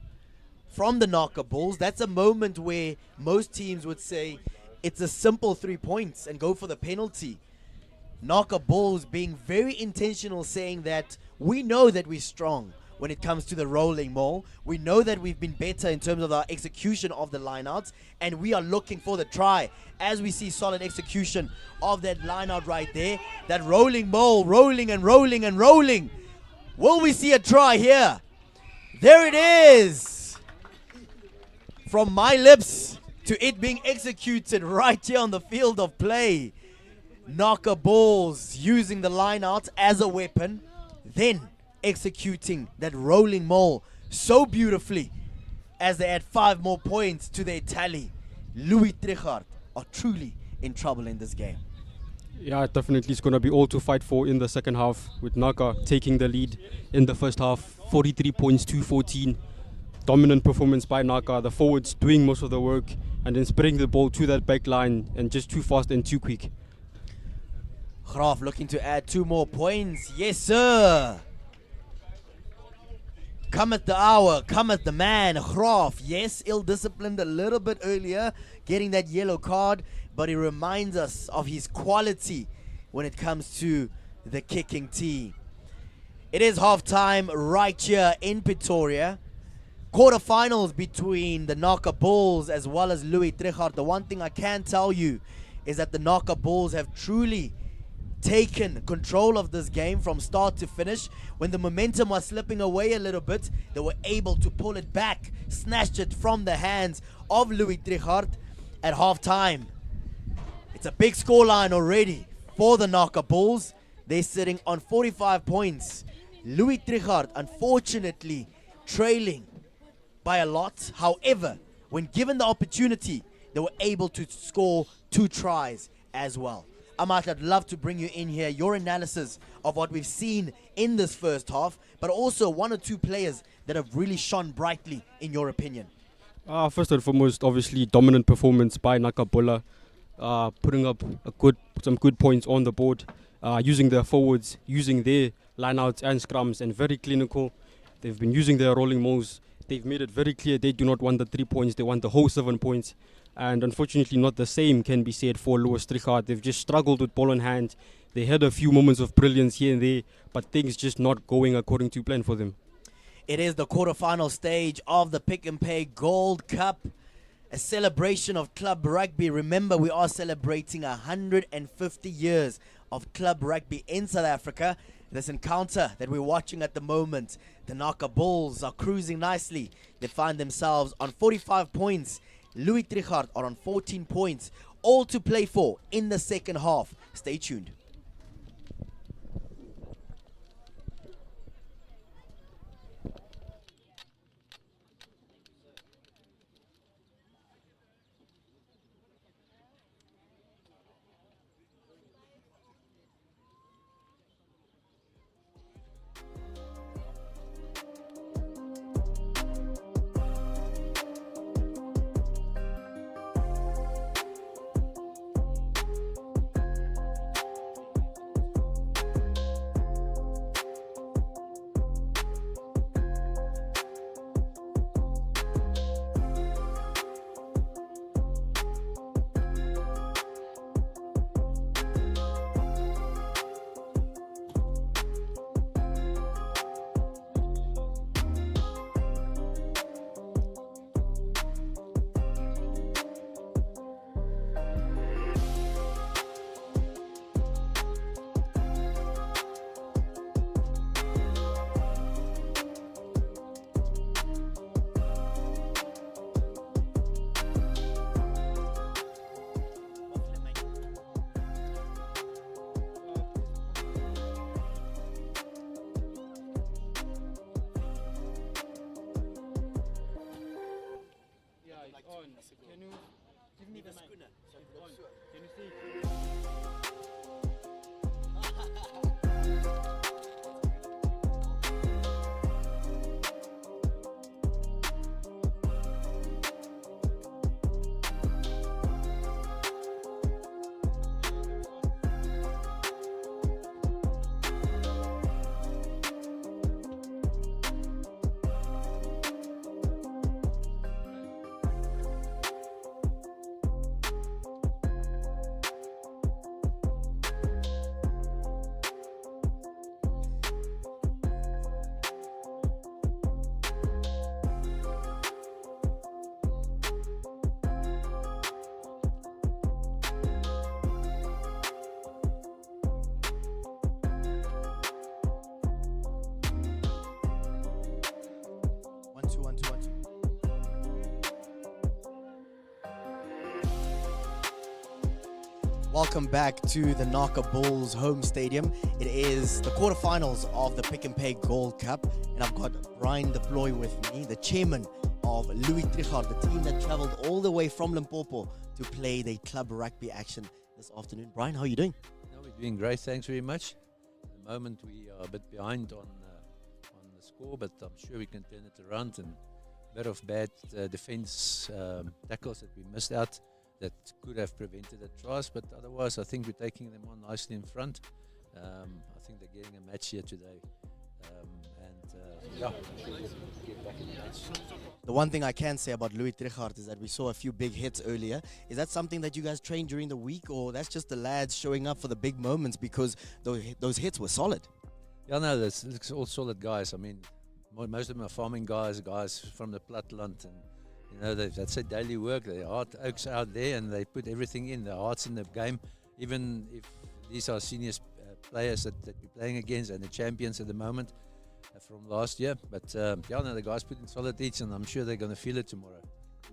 from the NAKA Bulls. That's a moment where most teams would say it's a simple 3 points and go for the penalty. NAKA Bulls being very intentional, saying that we know that we're strong when it comes to the rolling maul. We know that we've been better in terms of our execution of the lineouts, and we are looking for the try. As we see solid execution of that lineout right there, that rolling maul, rolling and rolling and rolling. Will we see a try here? There it is. From my lips to it being executed right here on the field of play. NAKA Bulls using the lineout as a weapon, then executing that rolling maul so beautifully as they add 5 more points to their tally. Louis TRICHARDT are truly in trouble in this game. Yeah, definitely it's going to be all to fight for in the second half, with NAKA taking the lead in the first half, 43 points to 14. Dominant performance by NAKA, the forwards doing most of the work and then spreading the ball to that back line, and just too fast and too quick. Graf looking to add 2 more points. Yes, sir. Cometh the hour, cometh the man. Graf, yes, ill-disciplined a little bit earlier, getting that yellow card, but he reminds us of his quality when it comes to the kicking team. It is halftime right here in Pretoria. Quarterfinals between the NAKA Bulls as well as Louis TRICHARDT. The one thing I can tell you is that the NAKA Bulls have truly taken control of this game from start to finish. When the momentum was slipping away a little bit, they were able to pull it back, snatched it from the hands of Louis TRICHARDT at halftime. It's a big scoreline already for the NAKA Bulls. They're sitting on 45 points. Louis TRICHARDT, unfortunately, trailing by a lot. However, when given the opportunity, they were able to score 2 tries as well. Amat, I'd love to bring you in here, your analysis of what we've seen in this first half, but also 1 or 2 players that have really shone brightly in your opinion. First and foremost, obviously dominant performance by NAKA Bola, putting up some good points on the board, using their forwards, using their lineouts and scrums, and very clinical. They've been using their rolling mauls. They've made it very clear they do not want the 3 points, they want the whole 7 points. And unfortunately, not the same can be said for Louis TRICHARDT. They've just struggled with ball in hand. They had a few moments of brilliance here and there, but things just not going according to plan for them. It is the quarterfinal stage of the Pick and Pay Gold Cup, a celebration of club rugby. Remember, we are celebrating 150 years of club rugby in South Africa. This encounter that we're watching at the moment, the NAKA Bulls are cruising nicely. They find themselves on 45 points. Louis TRICHARDT are on 14 points, all to play for in the second half. Stay tuned. Welcome back to the NAKA Bulls home stadium. It is the quarterfinals of the Pick and Pay Gold Cup, and I've got Brian Deploy with me, the chairman of Louis Trichard, the team that traveled all the way from Limpopo to play the club rugby action this afternoon. Brian, how are you doing? No, we're doing great, thanks very much. At the moment we are a bit behind on the score, but I'm sure we can turn it around, and a bit of bad defense tackles that we missed out that could have prevented the tries, but otherwise I think we're taking them on nicely in front. I think they're getting a match here today, yeah, get back in the match. The one thing I can say about Louis Trichard is that we saw a few big hits earlier. Is that something that you guys trained during the week, or that's just the lads showing up for the big moments because those hits were solid? Yeah, no, that's all solid guys. I mean, most of them are farming guys from the platteland, and you know, that's a daily work. Their heart oaks out there, and they put everything in. Their heart's in the game, even if these are senior players that we're playing against and the champions at the moment from last year. But yeah, no, the guys put in solid hits, and I'm sure they're going to feel it tomorrow.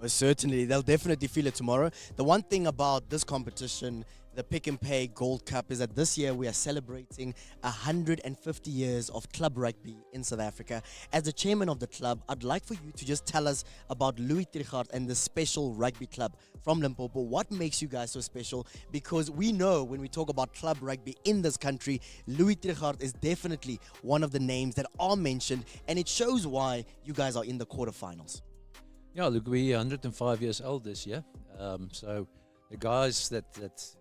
Most certainly, they'll definitely feel it tomorrow. The one thing about this competition, the Pick and Pay Gold Cup, is that this year we are celebrating 150 years of club rugby in South Africa. As the chairman of the club, I'd like for you to just tell us about Louis Trichard and the special rugby club from Limpopo. What makes you guys so special? Because we know when we talk about club rugby in this country, Louis Trichard is definitely one of the names that are mentioned, and it shows why you guys are in the quarterfinals. Yeah, look, we're 105 years old this year. So the guys that's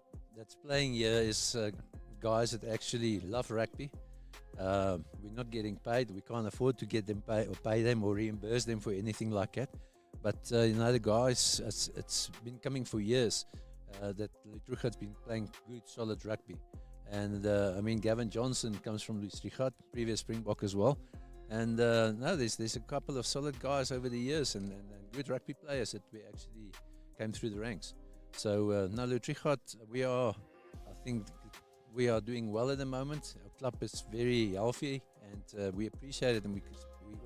playing here is guys that actually love rugby. We're not getting paid. We can't afford to get them pay them or reimburse them for anything like that. But you know, the guys, it's been coming for years that Trichard's been playing good, solid rugby. And I mean, Gavin Johnson comes from Louis Trichard, previous Springbok as well. And no, there's a couple of solid guys over the years and good rugby players that we actually came through the ranks. So no, Louis Trichard, I think we are doing well at the moment. Our club is very healthy, and we appreciate it, and we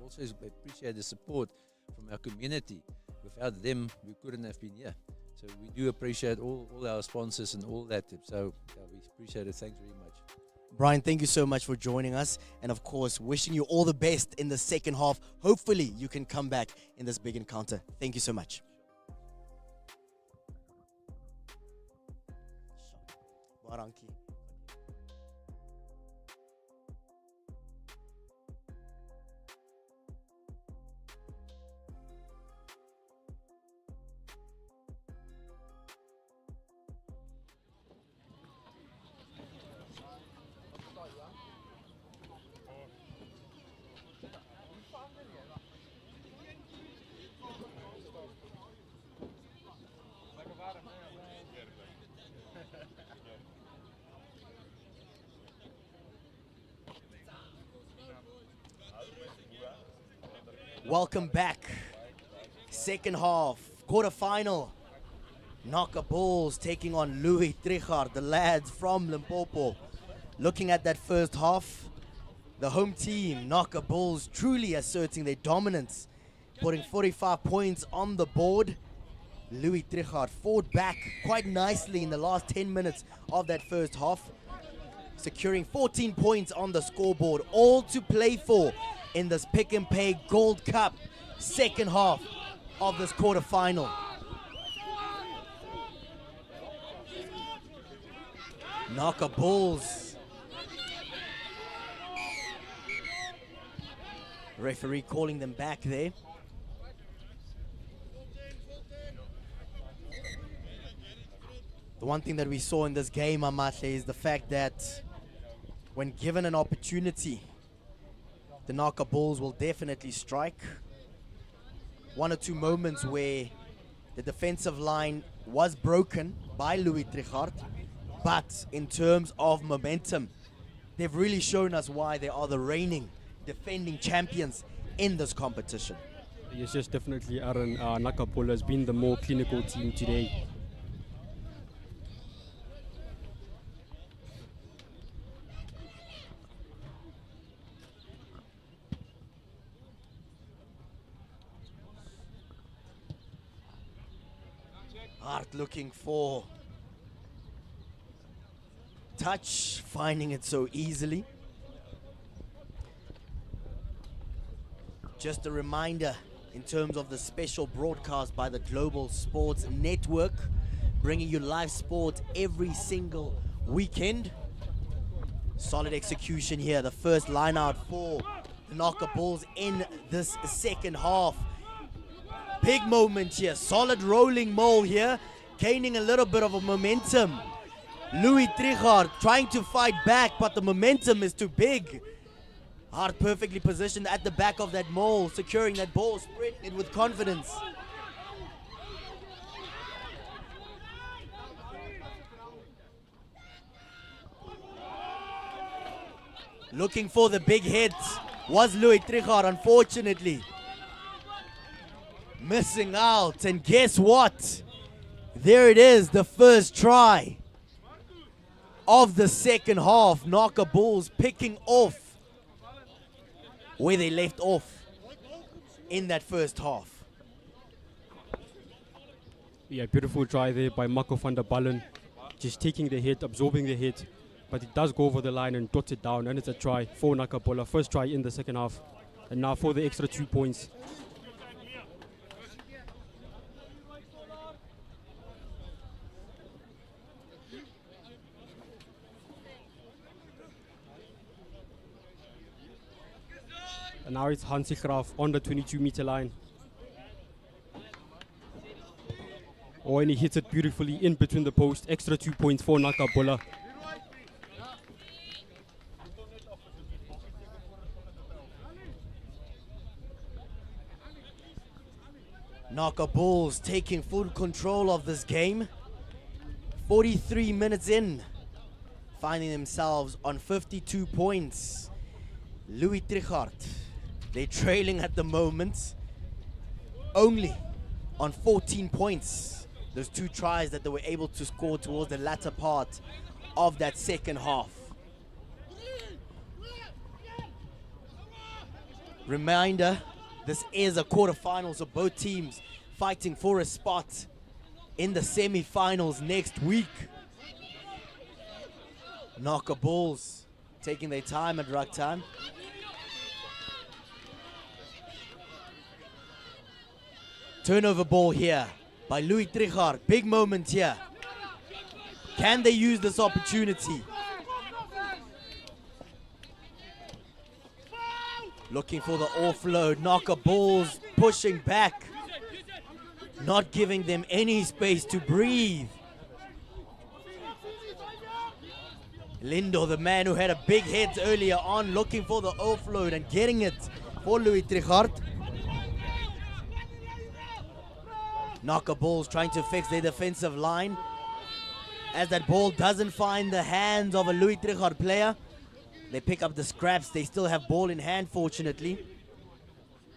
also appreciate the support from our community. Without them, we couldn't have been here. So we do appreciate all our sponsors and all that. So yeah, we appreciate it. Thanks very much. Brian, thank you so much for joining us, and of course, wishing you all the best in the second half. Hopefully, you can come back in this big encounter. Thank you so much. Baranki. Welcome back. Second half, quarterfinal. NAKA Bulls taking on Louis Trichard, the lads from Limpopo. Looking at that first half, the home team, NAKA Bulls, truly asserting their dominance, putting 45 points on the board. Louis Trichard fought back quite nicely in the last 10 minutes of that first half, securing 14 points on the scoreboard, all to play for in this Pick and Pay Gold Cup second half of this quarterfinal. NAKA Bulls. Referee calling them back there. The one thing that we saw in this game, Amahle, is the fact that when given an opportunity, the NAKA Bulls will definitely strike. One or two moments where the defensive line was broken by Louis Trichard, but in terms of momentum, they've really shown us why they are the reigning, defending champions in this competition. Yes, definitely, Aaron. NAKA Bull has been the more clinical team today. Hart looking for touch, finding it so easily. Just a reminder in terms of the special broadcast by the Global Sports Network, bringing you live sport every single weekend. Solid execution here. The first line out for the NAKA Bulls in this second half. Big moment here. Solid rolling mole here. Gaining a little bit of a momentum. Louis TRICHARDT trying to fight back, but the momentum is too big. Hart perfectly positioned at the back of that mole, securing that ball, spreading it with confidence. Looking for the big hit was Louis TRICHARDT, unfortunately. Missing out, and guess what? There it is, the first try of the second half. NAKA Bulls picking off where they left off in that first half. Yeah, beautiful try there by Marco van der Ballen. Just taking the hit, absorbing the hit. But it does go over the line and dots it down. And it's a try for NAKA Bola. First try in the second half. And now for the extra 2 points. And now it's Hansi Graaf on the 22-meter line. Oh, and he hits it beautifully in between the post. Extra 2 points for NAKA Bola. NAKA Bulls taking full control of this game. 43 minutes in, finding themselves on 52 points. Louis TRICHARDT, they're trailing at the moment, only on 14 points. Those 2 tries that they were able to score towards the latter part of that second half. Reminder, this is a quarterfinal, so both teams fighting for a spot in the semi-finals next week. NAKA Bulls taking their time at ruck time. Turnover ball here by Louis TRICHARDT. Big moment here. Can they use this opportunity? Looking for the offload. NAKA Bulls pushing back, not giving them any space to breathe. Lindo, the man who had a big hit earlier on, looking for the offload and getting it for Louis TRICHARDT. NAKA Bulls trying to fix their defensive line. As that ball doesn't find the hands of a Louis TRICHARDT player, they pick up the scraps. They still have ball in hand, fortunately.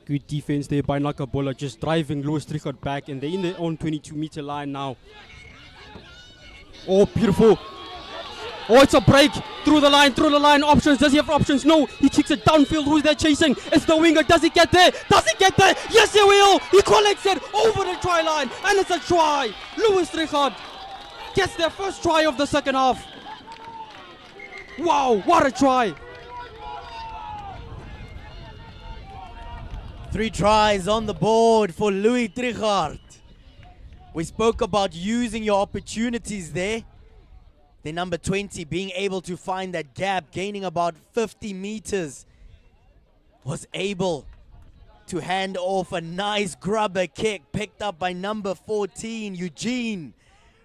Good defense there by NAKA Bola, just driving Louis TRICHARDT back, and they're in their own 22-meter line now. Oh, beautiful. Oh, it's a break through the line, options. Does he have options? No, he kicks it downfield. Who's there chasing? It's the winger. Does he get there? Does he get there? Yes, he will. He collects it over the try line, and it's a try. Louis TRICHARDT gets their first try of the second half. Wow, what a try. 3 tries on the board for Louis TRICHARDT. We spoke about using your opportunities there. The number 20 being able to find that gap, gaining about 50 meters, was able to hand off a nice grubber kick picked up by number 14, Eugene,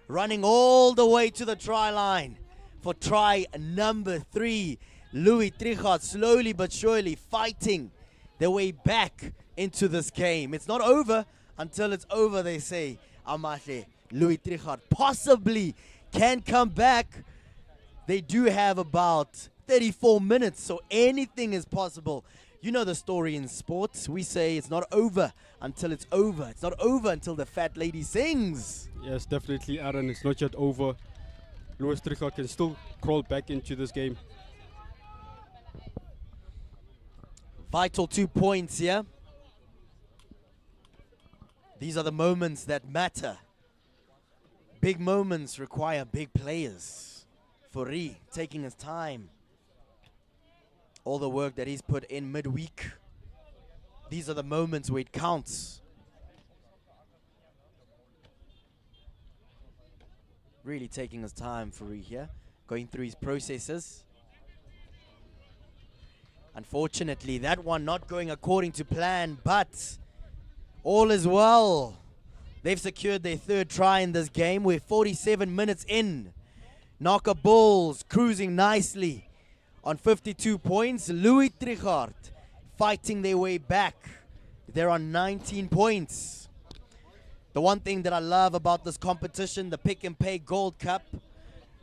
running all the way to the try line for try number 3. Louis TRICHARDT slowly but surely fighting their way back into this game. It's not over until it's over, they say. Amahle, Louis TRICHARDT possibly can come back. They do have about 34 minutes, so anything is possible. You know the story in sports. We say it's not over until it's over. It's not over until the fat lady sings. Yes, definitely, Aaron. It's not yet over. Louis TRICHARDT can still crawl back into this game. Vital 2 points here. These are the moments that matter. Big moments require big players. Fourie taking his time. All the work that he's put in midweek. These are the moments where it counts. Really taking his time, Fourie here. Going through his processes. Unfortunately, that one not going according to plan, but all is well. They've secured their third try in this game. We're 47 minutes in. NAKA Bulls cruising nicely on 52 points. Louis Trichardt fighting their way back. They're on 19 points. The one thing that I love about this competition, the Pick and Pay Gold Cup,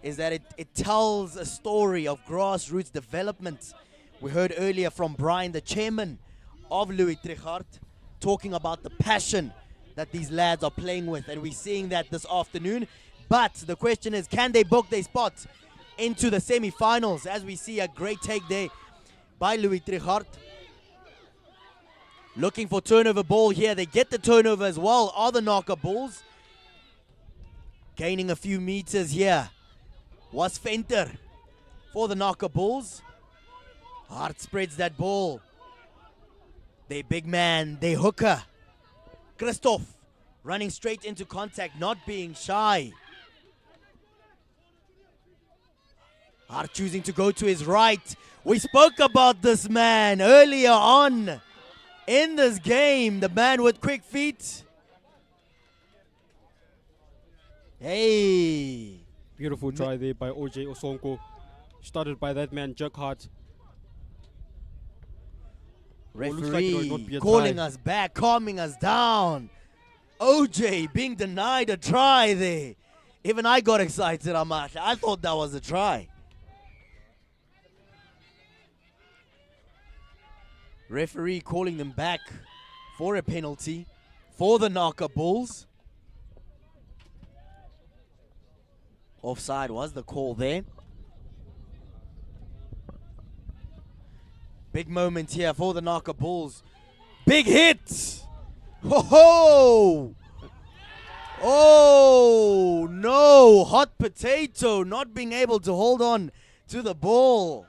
is that it tells a story of grassroots development. We heard earlier from Brian, the chairman of Louis Trichardt, talking about the passion that these lads are playing with, and we're seeing that this afternoon. But the question is, can they book their spot into the semi-finals? As we see a great take there by Louis Trichardt. Looking for turnover ball here. They get the turnover as well, are the NAKA Bulls. Gaining a few meters here was Venter for the NAKA Bulls. Hart spreads that ball. Their big man, their hooker, Christoph, running straight into contact, not being shy. Hart choosing to go to his right. We spoke about this man earlier on in this game. The man with quick feet. Hey. Beautiful try there by OJ Osonko. Started by that man, Jerk Hart. Referee calling us back, calming us down. OJ being denied a try there. Even I got excited, Amash. I thought that was a try. Referee calling them back for a penalty for the NAKA Bulls. Offside was the call there. Big moment here for the NAKA Bulls. Big hit! Ho ho! Oh no! Hot potato not being able to hold on to the ball.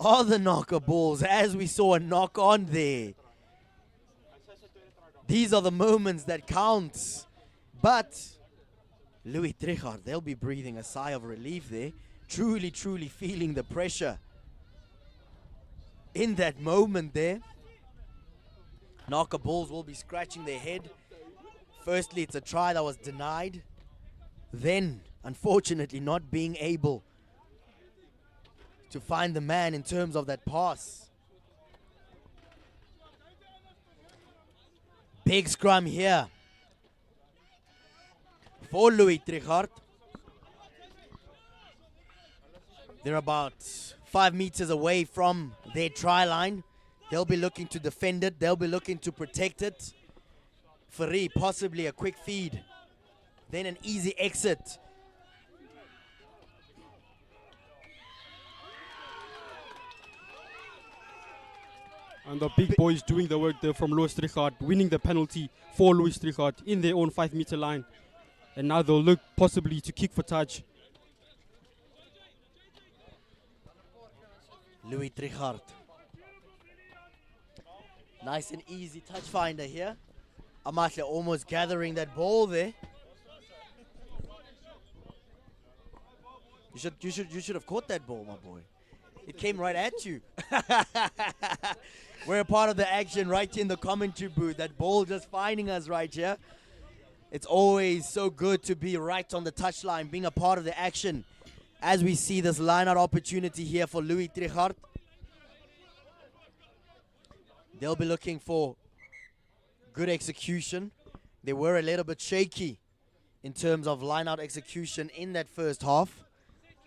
Are the NAKA Bulls, as we saw a knock on there. These are the moments that count. But Louis Trichardt, they'll be breathing a sigh of relief there. Truly, truly feeling the pressure in that moment there. NAKA Bulls will be scratching their head. Firstly, it's a try that was denied. Then, unfortunately, not being able to find the man in terms of that pass. Big scrum here for Louis Trichardt. They're about 5 meters away from their try line. They'll be looking to defend it. They'll be looking to protect it. Fourie, possibly a quick feed. Then an easy exit. And the big boys doing the work there from Louis Trichardt, winning the penalty for Louis Trichardt in their own 5-meter line. And now they'll look possibly to kick for touch. Louis Trichardt. Nice and easy touch finder here. Amahle almost gathering that ball there. You should have caught that ball, my boy. It came right at you. We're a part of the action right here in the commentary booth. That ball just finding us right here. It's always so good to be right on the touchline, being a part of the action. As we see this line-out opportunity here for Louis Trichardt. They'll be looking for good execution. They were a little bit shaky in terms of line-out execution in that first half.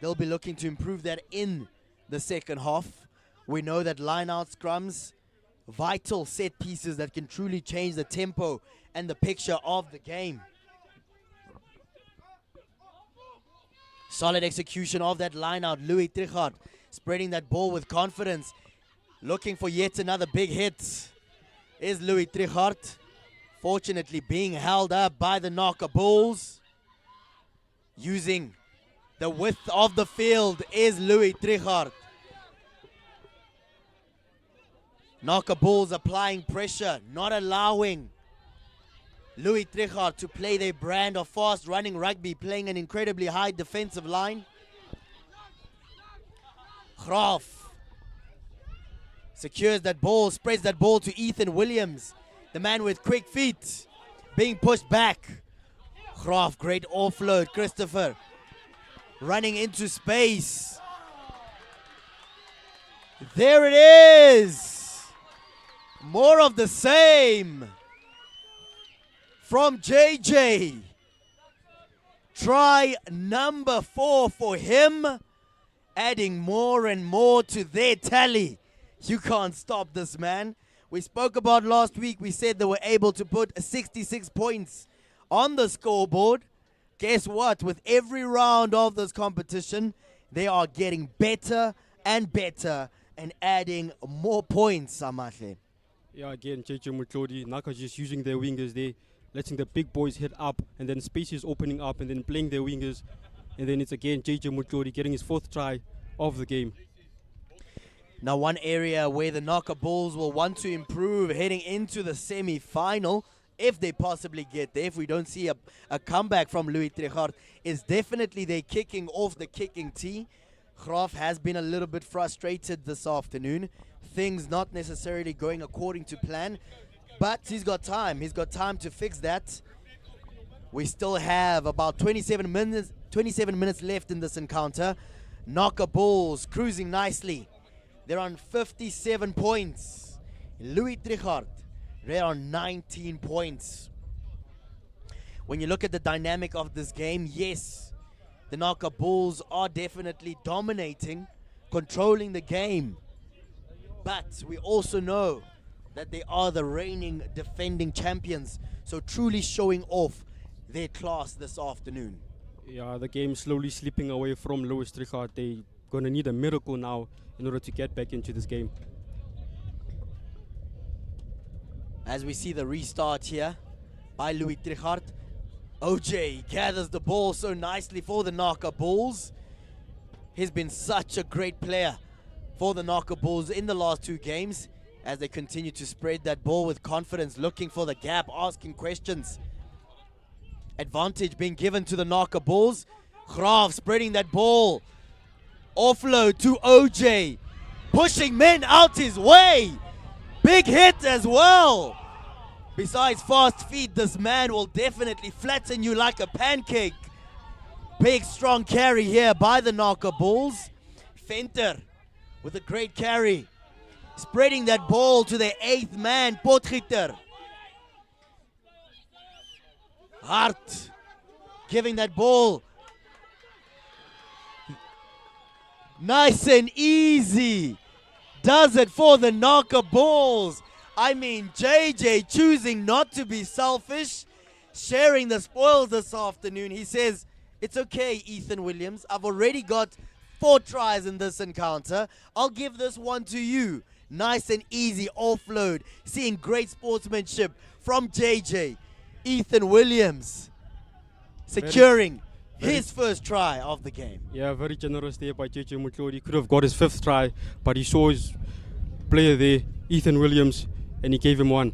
They'll be looking to improve that in the second half. We know that line-out scrums, vital set pieces that can truly change the tempo and the picture of the game. Solid execution of that line-out. Louis Trichardt spreading that ball with confidence. Looking for yet another big hit is Louis Trichardt. Fortunately being held up by the NAKA Bulls. Using The width of the field is Louis TRICHARDT. NAKA Bulls applying pressure, not allowing Louis TRICHARDT to play their brand of fast running rugby, playing an incredibly high defensive line. Graaf secures that ball, spreads that ball to Ethan Williams, the man with quick feet, being pushed back. Graaf, great offload. Christopher running into space. There it is. More of the same from JJ. Try number 4 for him, adding more and more to their tally. You can't stop this man. We spoke about last week, we said they were able to put 66 points on the scoreboard. Guess what? With every round of this competition, they are getting better and better and adding more points, Samahle. Yeah, again, JJ Mutlodi, NAKA just using their wingers there, letting the big boys hit up, and then spaces opening up, and then playing their wingers. And then it's again JJ Mutlodi getting his 4th try of the game. Now, one area where the NAKA Bulls will want to improve heading into the semi-final, if they possibly get there, if we don't see a comeback from Louis TRICHARDT, is definitely their kicking off the kicking tee. Graaf has been a little bit frustrated this afternoon. Things not necessarily going according to plan, but he's got time. He's got time to fix that. We still have about 27 minutes left in this encounter. NAKA Bulls cruising nicely. They're on 57 points. Louis TRICHARDT, they're on 19 points. When you look at the dynamic of this game, yes, the NAKA Bulls are definitely dominating, controlling the game. But we also know that they are the reigning defending champions, so truly showing off their class this afternoon. Yeah, the game slowly slipping away from Louis TRICHARDT. They're going to need a miracle now in order to get back into this game. As we see the restart here by Louis TRICHARDT, OJ gathers the ball so nicely for the NAKA Bulls. He's been such a great player for the NAKA Bulls in the last 2 games as they continue to spread that ball with confidence, looking for the gap, asking questions. Advantage being given to the NAKA Bulls. Graaf spreading that ball. Offload to OJ. Pushing men out his way. Big hit as well. Besides fast feet, this man will definitely flatten you like a pancake. Big strong carry here by the NAKA Bulls. Venter with a great carry. Spreading that ball to the 8th man, Potgieter. Hart giving that ball. Nice and easy. Does it for the NAKA Bulls. I mean, JJ choosing not to be selfish, sharing the spoils this afternoon. He says, it's okay, Ethan Williams. I've already got 4 tries in this encounter. I'll give this one to you. Nice and easy offload. Seeing great sportsmanship from JJ. Ethan Williams securing his first try of the game. Yeah, very generous there by JJ Mutlodi. He could have got his 5th try, but he saw his player there, Ethan Williams, and he gave him one.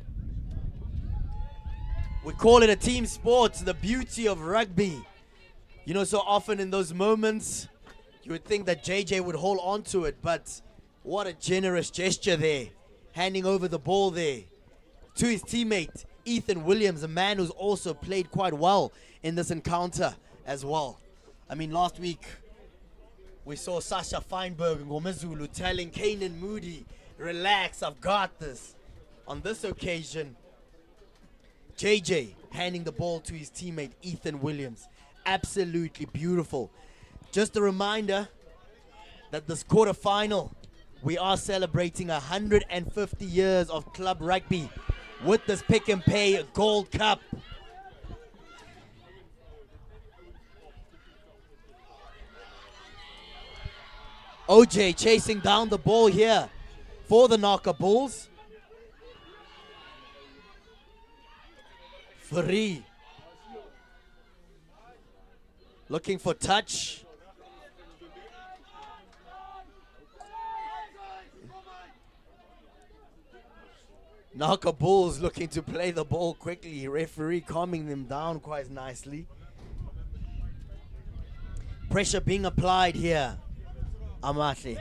We call it a team sport, the beauty of rugby. You know, so often in those moments, you would think that JJ would hold on to it, but what a generous gesture there. Handing over the ball there to his teammate, Ethan Williams, a man who's also played quite well in this encounter as well. I mean, last week, we saw Sasha Feinberg and Ngomezulu telling Kanan Moody, relax, I've got this. On this occasion, JJ handing the ball to his teammate, Ethan Williams. Absolutely beautiful. Just a reminder that this quarterfinal, we are celebrating 150 years of club rugby with this Pick and Pay Gold Cup. OJ chasing down the ball here for the NAKA Bulls. Free. Looking for touch. NAKA Bulls looking to play the ball quickly. Referee calming them down quite nicely. Pressure being applied here. Amahle.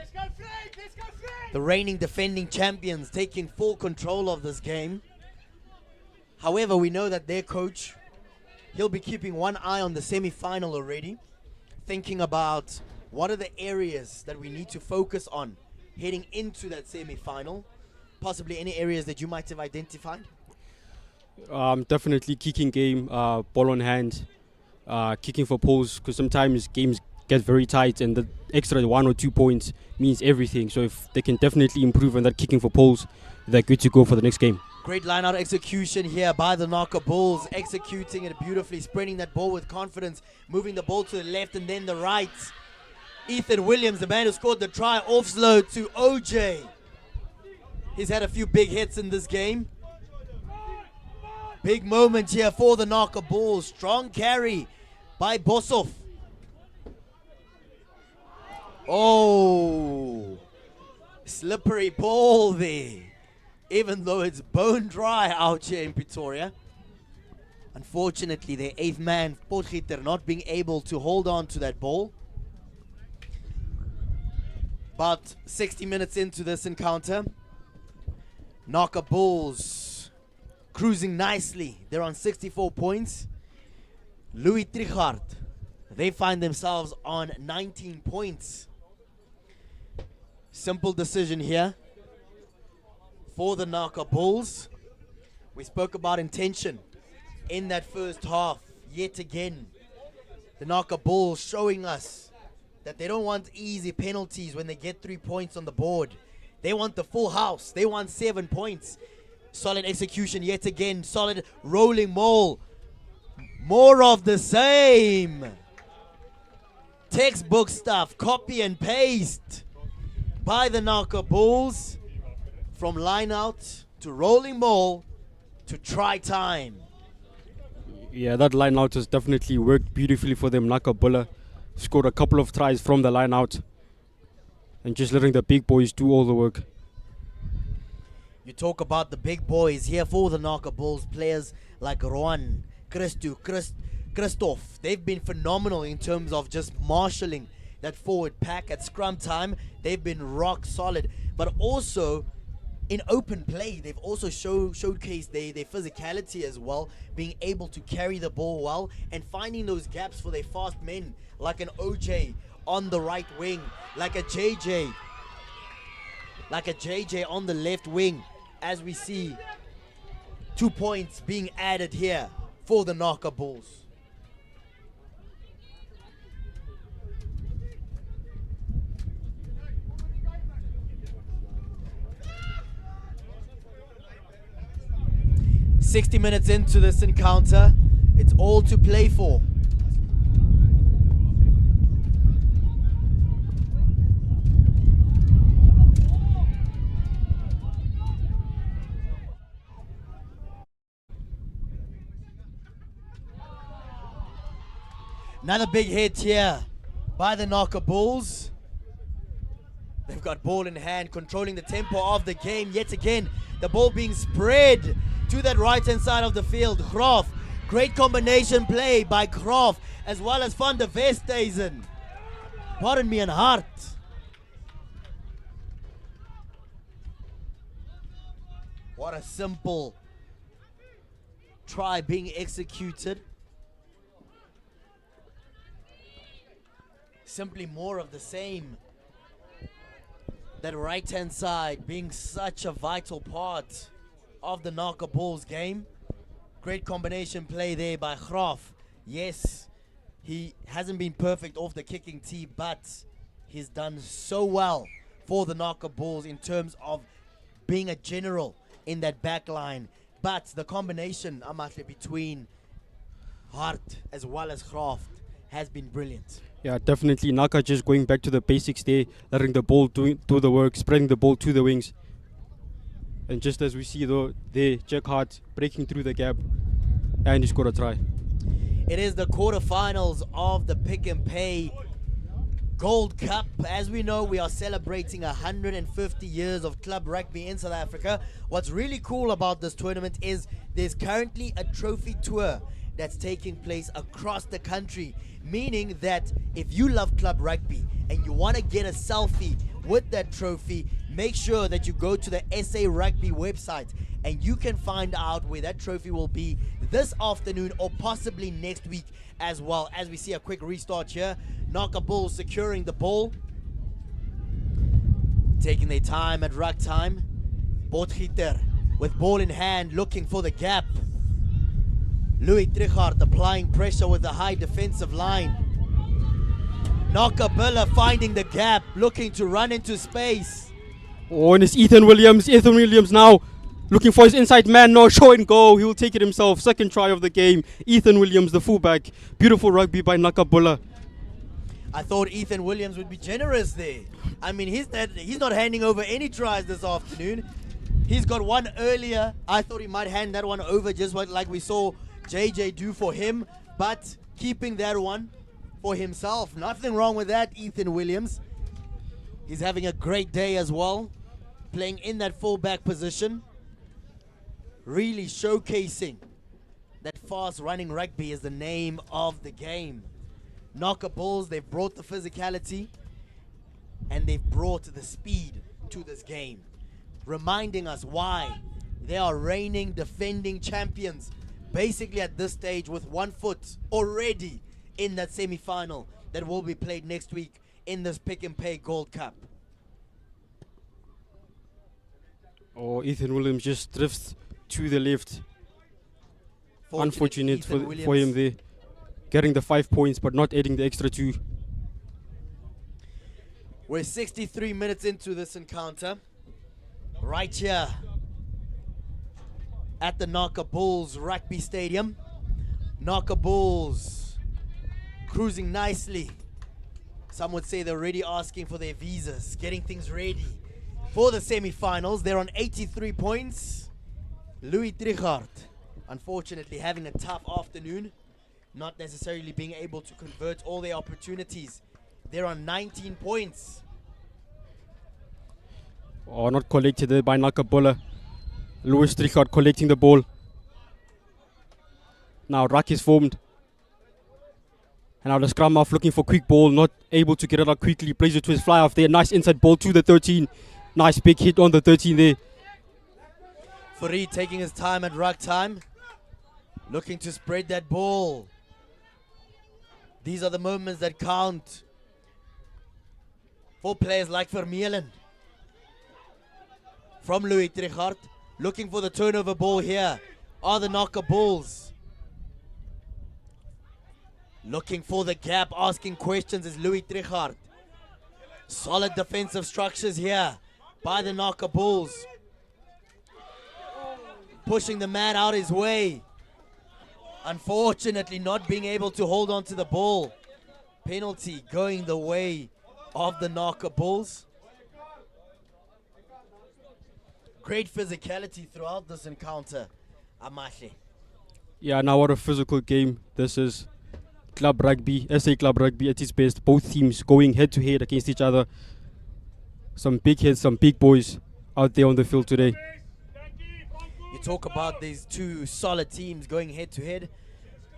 The reigning defending champions taking full control of this game. However, we know that their coach, he'll be keeping one eye on the semi-final already, thinking about what are the areas that we need to focus on heading into that semi-final. Possibly any areas that you might have identified? Definitely kicking game, ball on hand, kicking for poles, because sometimes games get very tight and the extra 1 or 2 points means everything. So if they can definitely improve on that kicking for poles, they're good to go for the next game. Great line-out execution here by the NAKA Bulls, executing it beautifully, spreading that ball with confidence, moving the ball to the left and then the right. Ethan Williams, the man who scored the try, offload to OJ. He's had a few big hits in this game. Big moment here for the NAKA Bulls. Strong carry by Bosov. Oh, slippery ball there. Even though it's bone dry out here in Pretoria. Unfortunately, their 8th man, Potgieter, not being able to hold on to that ball. About 60 minutes into this encounter, NAKA Bulls cruising nicely. They're on 64 points. Louis TRICHARDT, they find themselves on 19 points. Simple decision here for the NAKA Bulls. We spoke about intention in that first half. Yet again, the NAKA Bulls showing us that they don't want easy penalties when they get 3 points on the board. They want the full house. They want 7 points. Solid execution yet again. Solid rolling maul. More of the same. Textbook stuff. Copy and paste by the NAKA Bulls. From line out to rolling maul to try time. Yeah, that line out has definitely worked beautifully for them. NAKA Bulla scored a couple of tries from the line out and just letting the big boys do all the work. You talk about the big boys here for the NAKA Bulls. Players like Rowan, Christoph. They've been phenomenal in terms of just marshalling that forward pack at scrum time. They've been rock solid. But also in open play, they've also showcased their physicality as well, being able to carry the ball well and finding those gaps for their fast men, like an OJ on the right wing, like a JJ on the left wing, as we see 2 points being added here for the NAKA Bulls. "60 minutes into this encounter, it's all to play for." Another big hit here by the NAKA Bulls. They've got ball in hand, controlling the tempo of the game. Yet again, the ball being spread to that right-hand side of the field. Graaf, great combination play by Graaf, as well as Van der Westhuizen. Pardon me, and Hart. What a simple try being executed. Simply more of the same. That right-hand side being such a vital part of the NAKA Bulls game. Great combination play there by Graaf. Yes, he hasn't been perfect off the kicking tee, but he's done so well for the NAKA Bulls in terms of being a general in that back line. But the combination, Amahle, between Hart as well as Graaf has been brilliant. Yeah, definitely. NAKA just going back to the basics there, letting the ball do the work, spreading the ball to the wings. And just as we see though, there, Jack Hart breaking through the gap, and he scored a try. It is the quarterfinals of the Pick and Pay Gold Cup. As we know, we are celebrating 150 years of club rugby in South Africa. What's really cool about this tournament is there's currently a trophy tour that's taking place across the country, meaning that if you love club rugby and you want to get a selfie with that trophy, make sure that you go to the SA Rugby website and you can find out where that trophy will be this afternoon or possibly next week as well. As we see a quick restart here, NAKA Bulls securing the ball, taking their time at ruck time. Potgieter with ball in hand, looking for the gap. TRICHARDT applying pressure with a high defensive line. NAKA Bulla finding the gap, looking to run into space. Oh, and it's Ethan Williams. Ethan Williams now looking for his inside man. No, show and go. He will take it himself. Second try of the game. Ethan Williams, the fullback. Beautiful rugby by NAKA Bulla. I thought Ethan Williams would be generous there. I mean, he's not handing over any tries this afternoon. He's got one earlier. I thought he might hand that one over just like we saw JJ do for him, but keeping that one for himself. Nothing wrong with that, Ethan Williams. He's having a great day as well, playing in that fullback position, really showcasing that fast running rugby is the name of the game. NAKA Bulls, they've brought the physicality and they've brought the speed to this game, reminding us why they are reigning, defending champions, basically at this stage with 1 foot already in that semi-final that will be played next week in this Pick and Pay Gold Cup. Oh, Ethan Williams just drifts to the left. Unfortunate for him there. Getting the 5 points but not adding the extra 2. We're 63 minutes into this encounter. Right here at the NAKA Bulls Rugby Stadium. NAKA Bulls cruising nicely. Some would say they're already asking for their visas, getting things ready for the semi-finals. They're on 83 points. TRICHARDT, unfortunately, having a tough afternoon, not necessarily being able to convert all their opportunities. They're on 19 points. Oh, not collected there by NAKA Bulla. TRICHARDT collecting the ball. Now ruck is formed. And now the scrum half looking for quick ball, not able to get it out quickly. Plays it to his fly off there. Nice inside ball to the 13. Nice big hit on the 13 there. Farid taking his time at ruck time, looking to spread that ball. These are the moments that count for players like Vermeulen. From TRICHARDT, looking for the turnover ball here are the NAKA Bulls. Looking for the gap, asking questions is TRICHARDT. Solid defensive structures here by the NAKA Bulls. Pushing the man out his way. Unfortunately, not being able to hold on to the ball. Penalty going the way of the NAKA Bulls. Great physicality throughout this encounter, Amahle. Yeah, now what a physical game this is. Club rugby, SA Club Rugby at its best. Both teams going head to head against each other. Some big heads, some big boys out there on the field today. You talk about these two solid teams going head to head.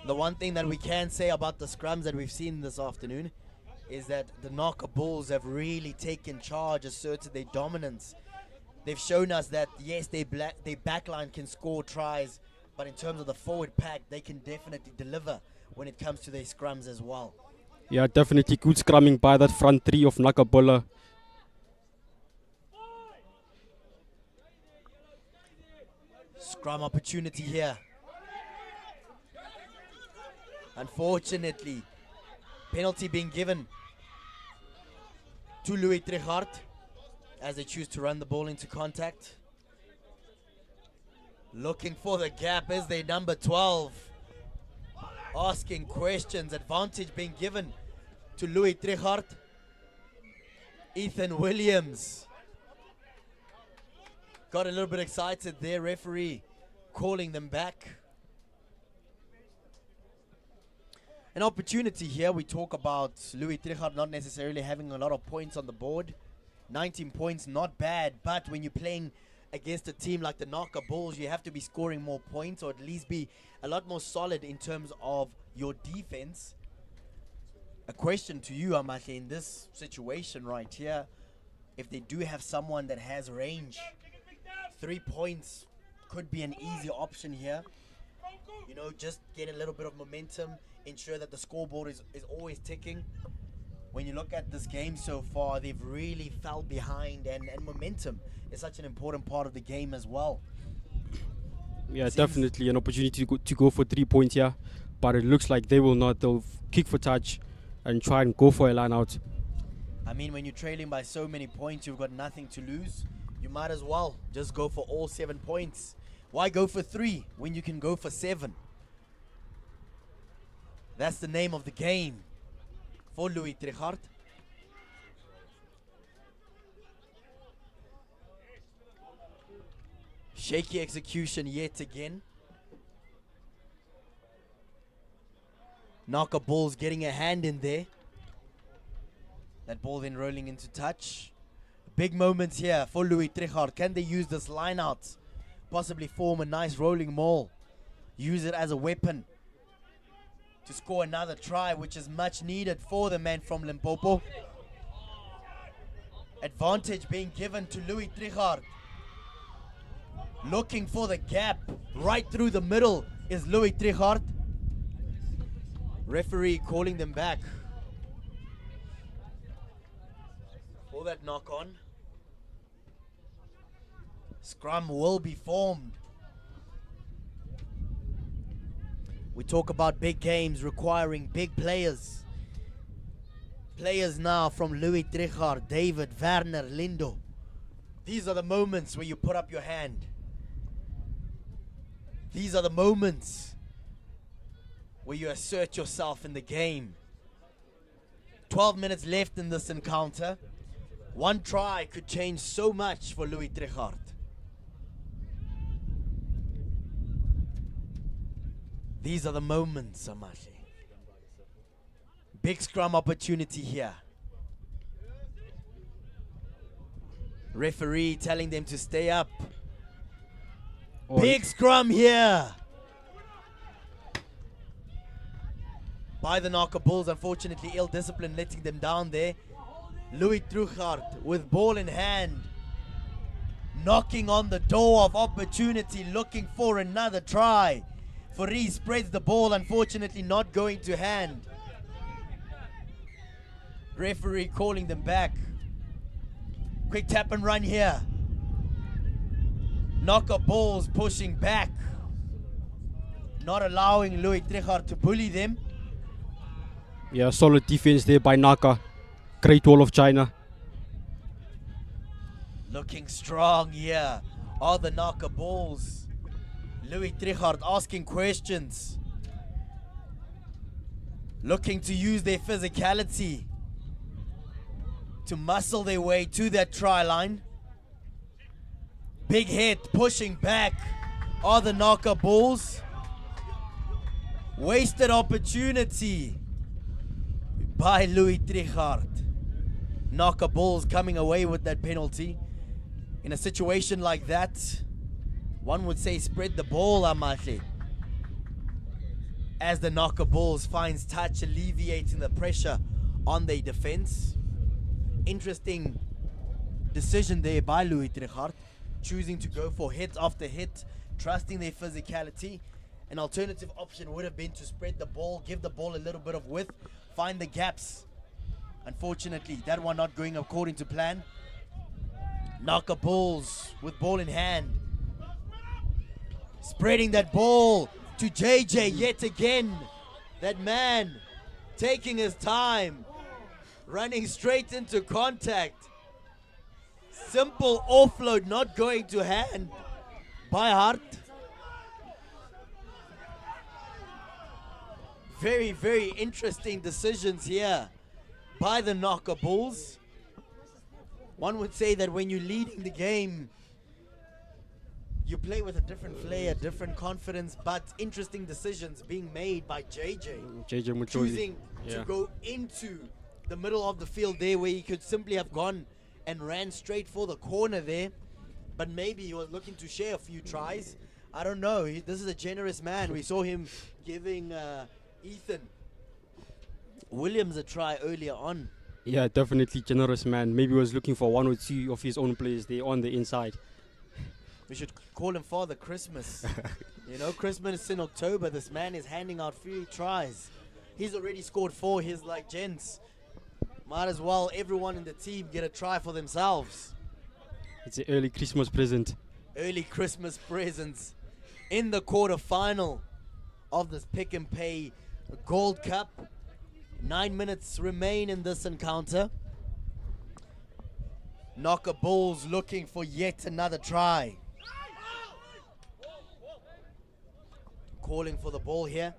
The one thing that we can say about the scrums that we've seen this afternoon is that the NAKA Bulls have really taken charge, asserted their dominance. They've shown us that, yes, their backline can score tries, but in terms of the forward pack, they can definitely deliver when it comes to their scrums as well. Yeah, definitely good scrumming by that front three of NAKA Bulla. Scrum opportunity here. Unfortunately, penalty being given to TRICHARDT as they choose to run the ball into contact. Looking for the gap is their number 12. Asking questions, advantage being given to TRICHARDT. Ethan Williams got a little bit excited there, referee calling them back. An opportunity here. We talk about Louis Trichard not necessarily having a lot of points on the board. 19 points, not bad, but when you're playing against a team like the NAKA Bulls, you have to be scoring more points, or at least be a lot more solid in terms of your defense. A question to you, Amahle, in this situation right here, if they do have someone that has range, 3 points could be an easy option here. You know, just get a little bit of momentum, ensure that the scoreboard is always ticking. When you look at this game so far, they've really fell behind, and momentum is such an important part of the game as well. Yeah, definitely an opportunity to go for 3 points here, but it looks like they will not. They'll kick for touch and try and go for a line out. I mean, when you're trailing by so many points, you've got nothing to lose. You might as well just go for all 7 points. Why go for 3 when you can go for 7? That's the name of the game for Louis Trichard. Shaky execution yet again. NAKA Bulls getting a hand in there. That ball then rolling into touch. Big moments here for Louis Trichard. Can they use this line out? Possibly form a nice rolling maul. Use it as a weapon to score another try, which is much needed for the man from Limpopo. Advantage being given to Louis Trichard. Looking for the gap right through the middle is Louis Trichard. Referee calling them back for that knock on. Scrum will be formed. We talk about big games requiring big players. Players now from Louis Trichard, David, Werner, Lindo. These are the moments where you put up your hand. These are the moments where you assert yourself in the game. 12 minutes left in this encounter. One try could change so much for Louis Trichard. These are the moments, Amahle. Big scrum opportunity here. Referee telling them to stay up. Big scrum here by the NAKA Bulls. Unfortunately, ill discipline letting them down there. Louis Trichard with ball in hand, knocking on the door of opportunity, looking for another try. Fourie spreads the ball, unfortunately not going to hand. Referee calling them back. Quick tap and run here. NAKA Bulls pushing back, not allowing Louis Trichard to bully them. Yeah, solid defense there by NAKA. Great Wall of China. Looking strong here are the NAKA Bulls. Louis Trichard asking questions, looking to use their physicality to muscle their way to that try line. Big hit, pushing back are the NAKA Bulls. Wasted opportunity by Louis Trichard. NAKA Bulls coming away with that penalty. In a situation like that, one would say spread the ball, Amahle. As the NAKA Bulls finds touch, alleviating the pressure on their defense. Interesting decision there by Louis Trichard, choosing to go for hit after hit, trusting their physicality. An alternative option would have been to spread the ball, give the ball a little bit of width, find the gaps. Unfortunately, that one not going according to plan. NAKA Bulls with ball in hand, spreading that ball to JJ yet again. That man taking his time, running straight into contact. Simple offload not going to hand by Hart. Very, very interesting decisions here by the NAKA Bulls. One would say that when you're leading the game, you play with a different flair, different confidence, but interesting decisions being made by JJ. JJ Mucholi. Choosing Yeah. to go into the middle of the field there where he could simply have gone and ran straight for the corner there. But maybe he was looking to share a few tries. I don't know. This is a generous man. We saw him giving Ethan Williams a try earlier on. Yeah, definitely generous man. Maybe he was looking for one or two of his own players there on the inside. We should call him Father Christmas. You know, Christmas in October. This man is handing out free tries. He's already scored 4. He's like, gents, might as well everyone in the team get a try for themselves. It's an early Christmas present. Early Christmas presents in the quarterfinal of this Pick and Pay Gold Cup. 9 minutes remain in this encounter. NAKA Bulls looking for yet another try. Calling for the ball here.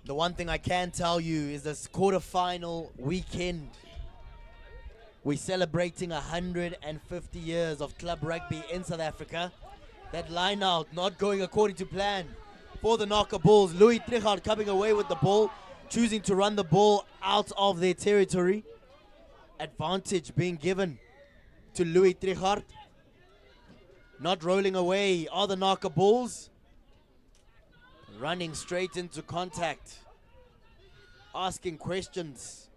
The one thing I can tell you is this quarterfinal weekend, we're celebrating 150 years of club rugby in South Africa. That line out not going according to plan for the NAKA Bulls. Louis TRICHARDT coming away with the ball, choosing to run the ball out of their territory. Advantage being given to Louis TRICHARDT. Not rolling away are the NAKA Bulls. Running straight into contact. Asking questions.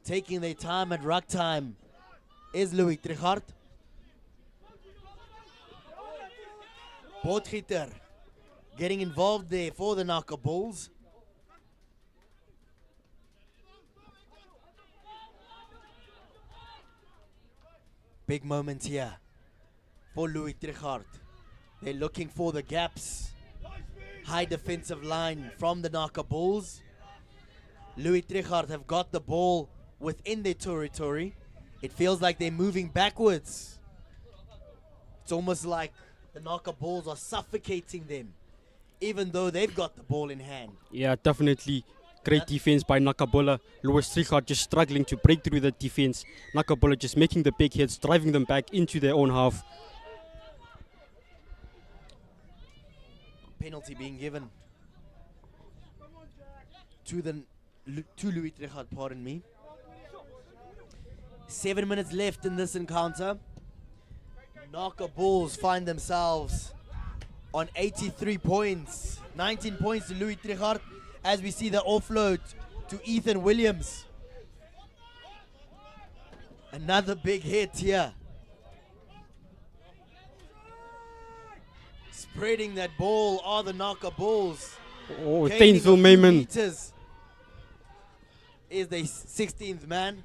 Taking their time at ruck time is Louis TRICHARDT. Potgieter getting involved there for the NAKA Bulls. Big moment here for Louis TRICHARDT. They're looking for the gaps. High defensive line from the NAKA Bulls. Louis TRICHARDT have got the ball within their territory. It feels like they're moving backwards. It's almost like the NAKA Bulls are suffocating them, even though they've got the ball in hand. Yeah, definitely. Great defense by NAKA Bola. Louis TRICHARDT just struggling to break through the defense. NAKA Bola just making the big hits, driving them back into their own half. Penalty being given to Louis TRICHARDT, pardon me. 7 minutes left in this encounter. NAKA Bulls find themselves on 83 points. 19 points to Louis TRICHARDT as we see the offload to Ethan Williams. Another big hit here. Spreading that ball are the NAKA Bulls. Oh, Gaining a Tainsville few Mayman. meters is the 16th man.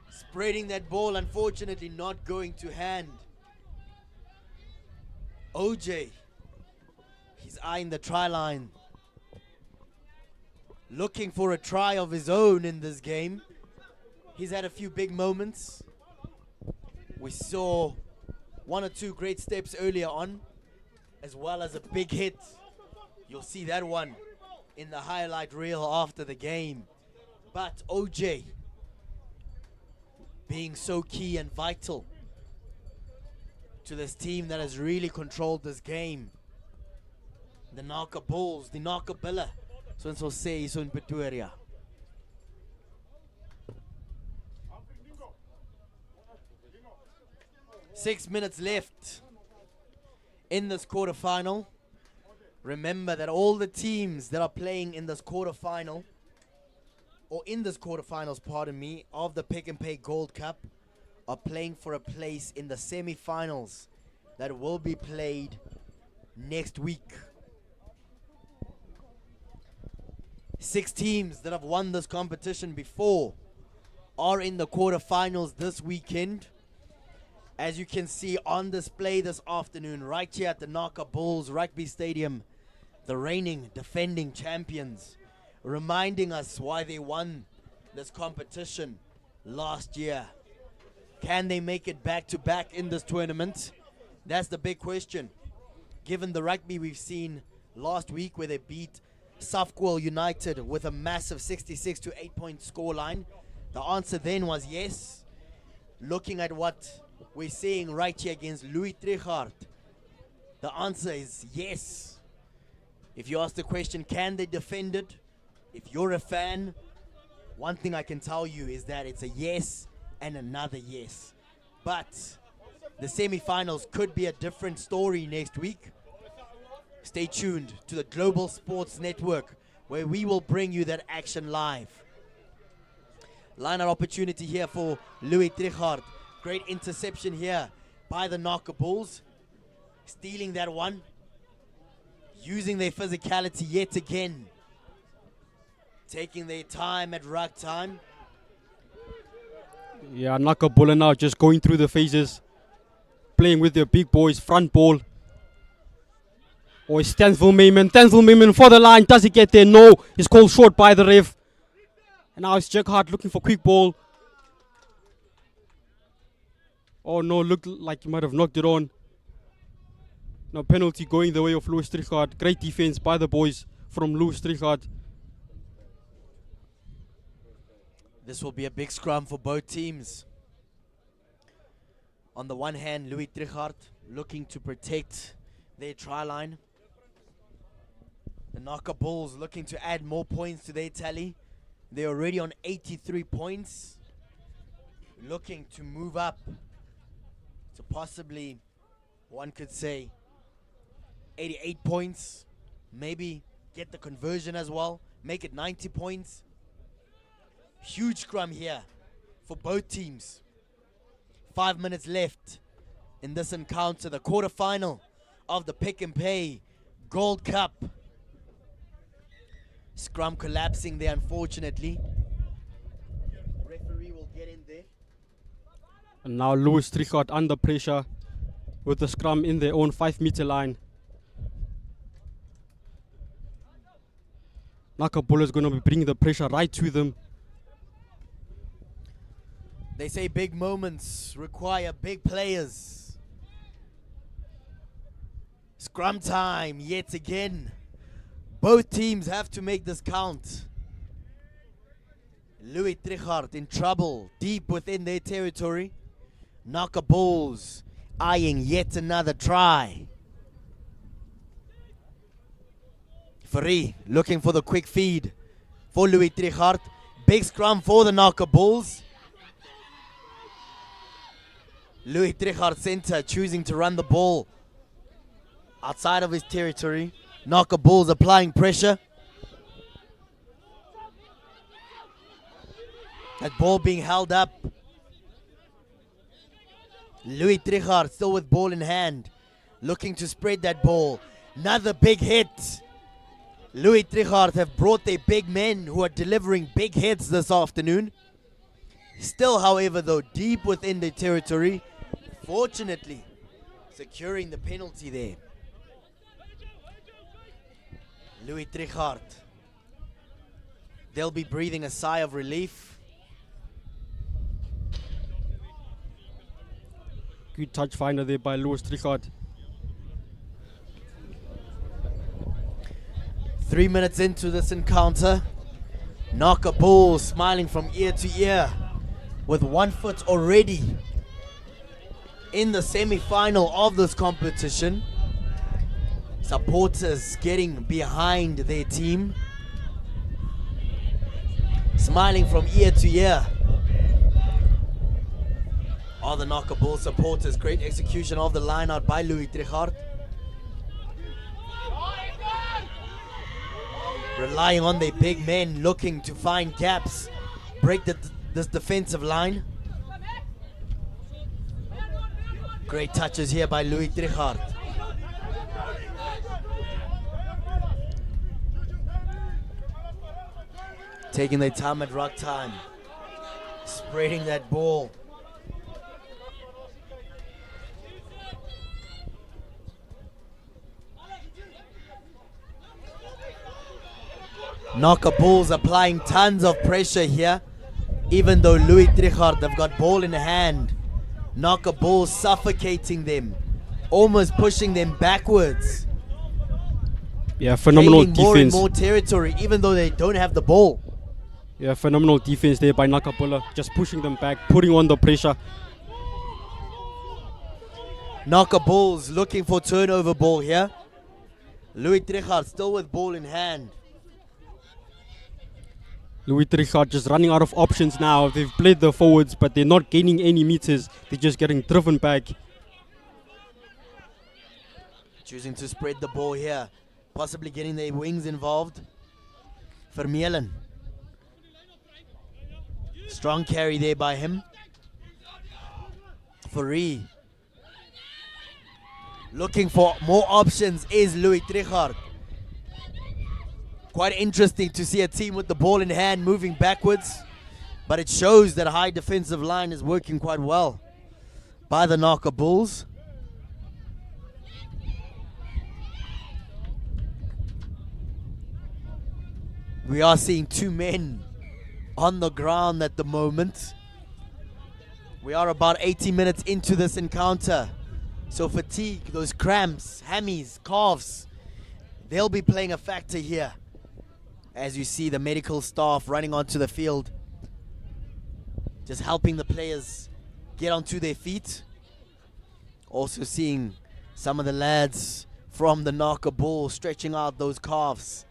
Spreading that ball, unfortunately not going to hand. OJ, he's eyeing the try line. Looking for a try of his own in this game. He's had a few big moments. We saw 1 or 2 great steps earlier on, as well as a big hit. You'll see that one in the highlight reel after the game. But OJ being so key and vital to this team that has really controlled this game. The NAKA Bulls, the NAKA Billa, soos ons sê hier in Pretoria. Six minutes left in this quarterfinal. Remember that all the teams that are playing in this quarterfinal, or in this quarterfinals, pardon me, of the Pick and Pay Gold Cup, are playing for a place in the semi-finals that will be played next week. 6 teams that have won this competition before are in the quarterfinals this weekend. As you can see on display this afternoon, right here at the NAKA Bulls Rugby Stadium, the reigning defending champions, reminding us why they won this competition last year. Can they make it back to back in this tournament? That's the big question. Given the rugby we've seen last week where they beat Safquil United with a massive 66 to 8 point scoreline, the answer then was yes. looking at what we're seeing right here against Louis TRICHARDT, the answer is yes. If you ask the question, can they defend it? If you're a fan, one thing I can tell you is that it's a yes and another yes. But the semi-finals could be a different story next week. Stay tuned to the Global Sports Network, where we will bring you that action live. Line-out opportunity here for Louis TRICHARDT. Great interception here by the NAKA Bulls. Stealing that one. Using their physicality yet again. Taking their time at ruck time. Yeah, NAKA Bulla now just going through the phases. Playing with their big boys, front ball. Oh, it's Stansville Mayman for the line. Does he get there? No. He's called short by the ref. And now it's Jack looking for quick ball. Oh no, looked like he might have knocked it on. Now penalty going the way of Louis TRICHARDT. Great defense by the boys from Louis TRICHARDT. This will be a big scrum for both teams. On the one hand, Louis TRICHARDT looking to protect their try line. The NAKA Bulls looking to add more points to their tally. They're already on 83 points. Looking to move up to possibly, one could say, 88 points. Maybe get the conversion as well. Make it 90 points. Huge scrum here for both teams. 5 minutes left in this encounter, the quarterfinal of the Pick and Pay Gold Cup. Scrum collapsing there, unfortunately. Referee will get in there. And now Louis TRICHARDT under pressure with the scrum in their own 5-meter line. NAKA Bulla is going to be bringing the pressure right to them. They say big moments require big players. Scrum time yet again. Both teams have to make this count. Louis TRICHARDT in trouble deep within their territory. NAKA Bulls eyeing yet another try. Free looking for the quick feed for Louis TRICHARDT. Big scrum for the NAKA Bulls. Louis TRICHARDT center choosing to run the ball outside of his territory. NAKA Bulls applying pressure. That ball being held up. Louis TRICHARDT still with ball in hand. Looking to spread that ball. Another big hit. Louis TRICHARDT have brought their big men who are delivering big hits this afternoon. Still, however, though, deep within their territory. Fortunately, securing the penalty there. Louis TRICHARDT. They'll be breathing a sigh of relief. Good touch finder there by Louis TRICHARDT. 3 minutes into this encounter. NAKA Bulls smiling from ear to ear with 1 foot already in the semi-final of this competition. Supporters getting behind their team. Smiling from ear to ear are the NAKA Bulls supporters. Great execution of the line out by Louis TRICHARDT. Relying on their big men, looking to find gaps, break this defensive line. Great touches here by Louis TRICHARDT. Taking their time at ruck time. Spreading that ball. NAKA Bulls applying tons of pressure here. Even though Louis TRICHARDT have got ball in hand. NAKA Bulls suffocating them. Almost pushing them backwards. Yeah, phenomenal Gaining more and defense. more territory even though they don't have the ball. Yeah, phenomenal defense there by NAKA Bulla. Just pushing them back, putting on the pressure. NAKA Bulls looking for turnover ball here. Louis TRICHARDT still with ball in hand. Louis TRICHARDT just running out of options now. They've played the forwards, but they're not gaining any meters. They're just getting driven back. Choosing to spread the ball here. Possibly getting their wings involved. Vermeulen. Strong carry there by him. Fourie. Looking for more options is Louis TRICHARDT. Quite interesting to see a team with the ball in hand moving backwards. But it shows that a high defensive line is working quite well by the NAKA Bulls. We are seeing two men on the ground at the moment. We are about 80 minutes into this encounter. So fatigue, those cramps, hammies, calves, they'll be playing a factor here. As you see the medical staff running onto the field, just helping the players get onto their feet. Also seeing some of the lads from the NAKA Bulls stretching out those calves.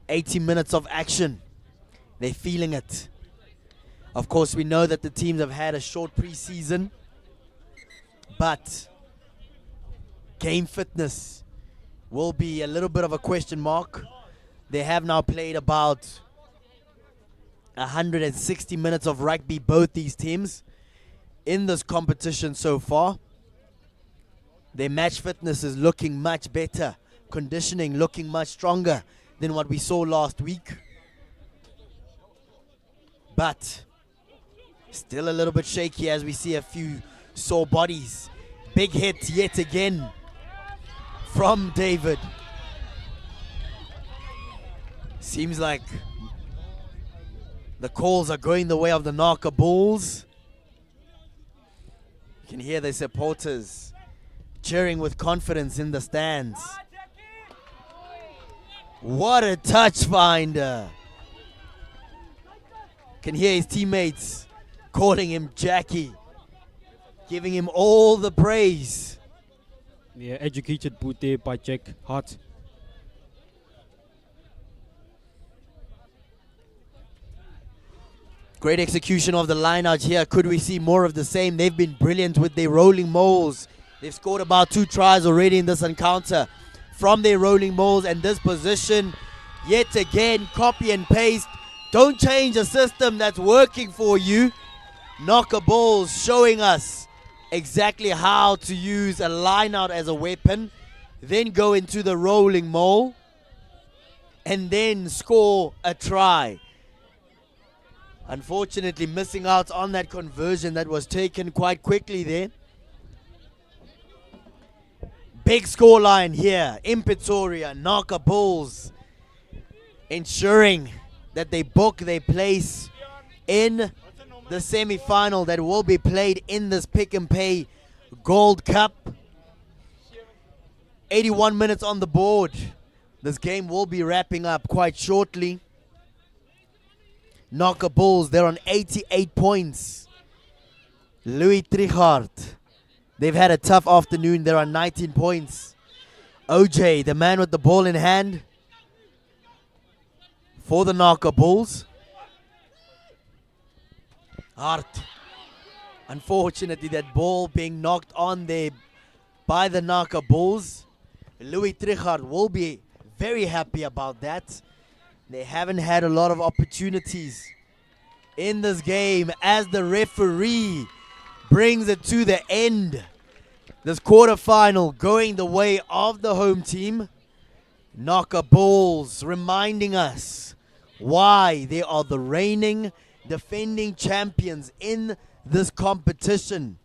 80 minutes of action. They're feeling it. Of course, we know that the teams have had a short preseason, but game fitness will be a little bit of a question mark. They have now played about 160 minutes of rugby, both these teams, in this competition so far. Their match fitness is looking much better. Conditioning looking much stronger than what we saw last week. But still a little bit shaky as we see a few sore bodies. Big hit yet again from David. Seems like the calls are going the way of the NAKA Bulls. You can hear the supporters cheering with confidence in the stands. What a touch finder. Can hear his teammates calling him Jackie, giving him all the praise. Yeah, educated boot there by Jack Hart. Great execution of the line out here. Could we see more of the same? They've been brilliant with their rolling moles. They've scored about 2 tries already in this encounter from their rolling moles, and this position, yet again, copy and paste. Don't change a system that's working for you. NAKA Bulls showing us exactly how to use a line out as a weapon, then go into the rolling mole, and then score a try. Unfortunately, missing out on that conversion that was taken quite quickly there. Big scoreline here in Pretoria. NAKA Bulls ensuring that they book their place in the semi-final that will be played in this Pick and Pay Gold Cup. 81 minutes on the board. This game will be wrapping up quite shortly. NAKA Bulls, they're on 88 points. Louis TRICHARDT, they've had a tough afternoon. They're on 19 points. OJ, the man with the ball in hand for the NAKA Bulls. Hart. Unfortunately, that ball being knocked on there by the NAKA Bulls. Louis TRICHARDT will be very happy about that. They haven't had a lot of opportunities in this game as the referee brings it to the end. This quarterfinal going the way of the home team. NAKA Bulls reminding us why they are the reigning, defending champions in this competition.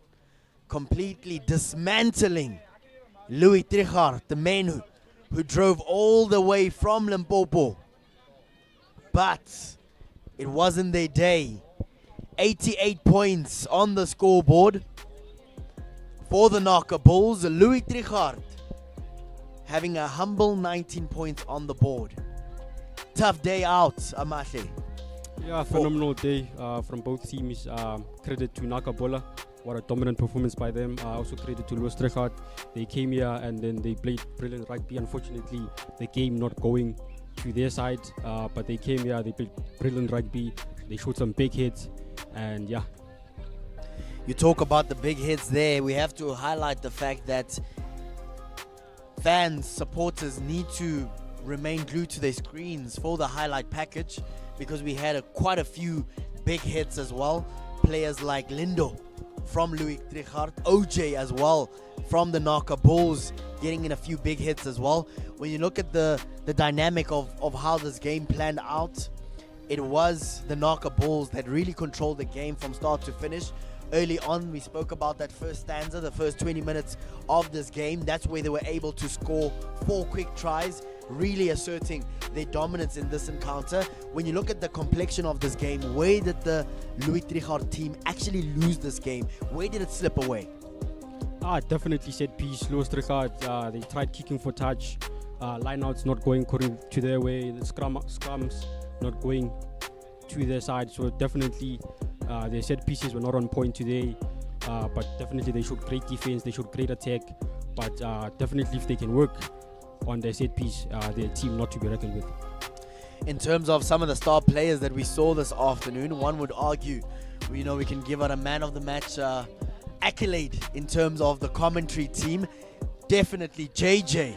Completely dismantling Louis TRICHARDT, the man who drove all the way from Limpopo. But it wasn't their day. 88 points on the scoreboard for the NAKA Bulls. Louis TRICHARDT having a humble 19 points on the board. Tough day out, Amahle. Yeah, phenomenal day from both teams. Credit to NAKA Bola. What a dominant performance by them. Also credit to TRICHARDT. They came here and then they played brilliant rugby. Unfortunately, the game not going to their side, but they came here, they played brilliant rugby. They showed some big hits, and yeah. You talk about the big hits there. We have to highlight the fact that fans, supporters need to remain glued to their screens for the highlight package, because we had quite a few big hits as well. Players like Lindo from Louis Trichardt, OJ as well from the NAKA Bulls, getting in a few big hits as well. When you look at the dynamic of how this game planned out, it was the NAKA Bulls that really controlled the game from start to finish. Early on, we spoke about that first stanza, the first 20 minutes of this game. That's where they were able to score 4 quick tries, really asserting their dominance in this encounter. When you look at the complexion of this game, where did the Louis Trichardt team actually lose this game? Where did it slip away? Definitely set piece. Louis Trichardt, they tried kicking for touch. Lineouts not going according to their way. The scrums not going to their side. So definitely their set pieces were not on point today. But definitely they showed great defense. They showed great attack. But definitely if they can work on their set piece, their team not to be reckoned with. In terms of some of the star players that we saw this afternoon, one would argue, we can give out a man of the match accolade in terms of the commentary team. Definitely JJ,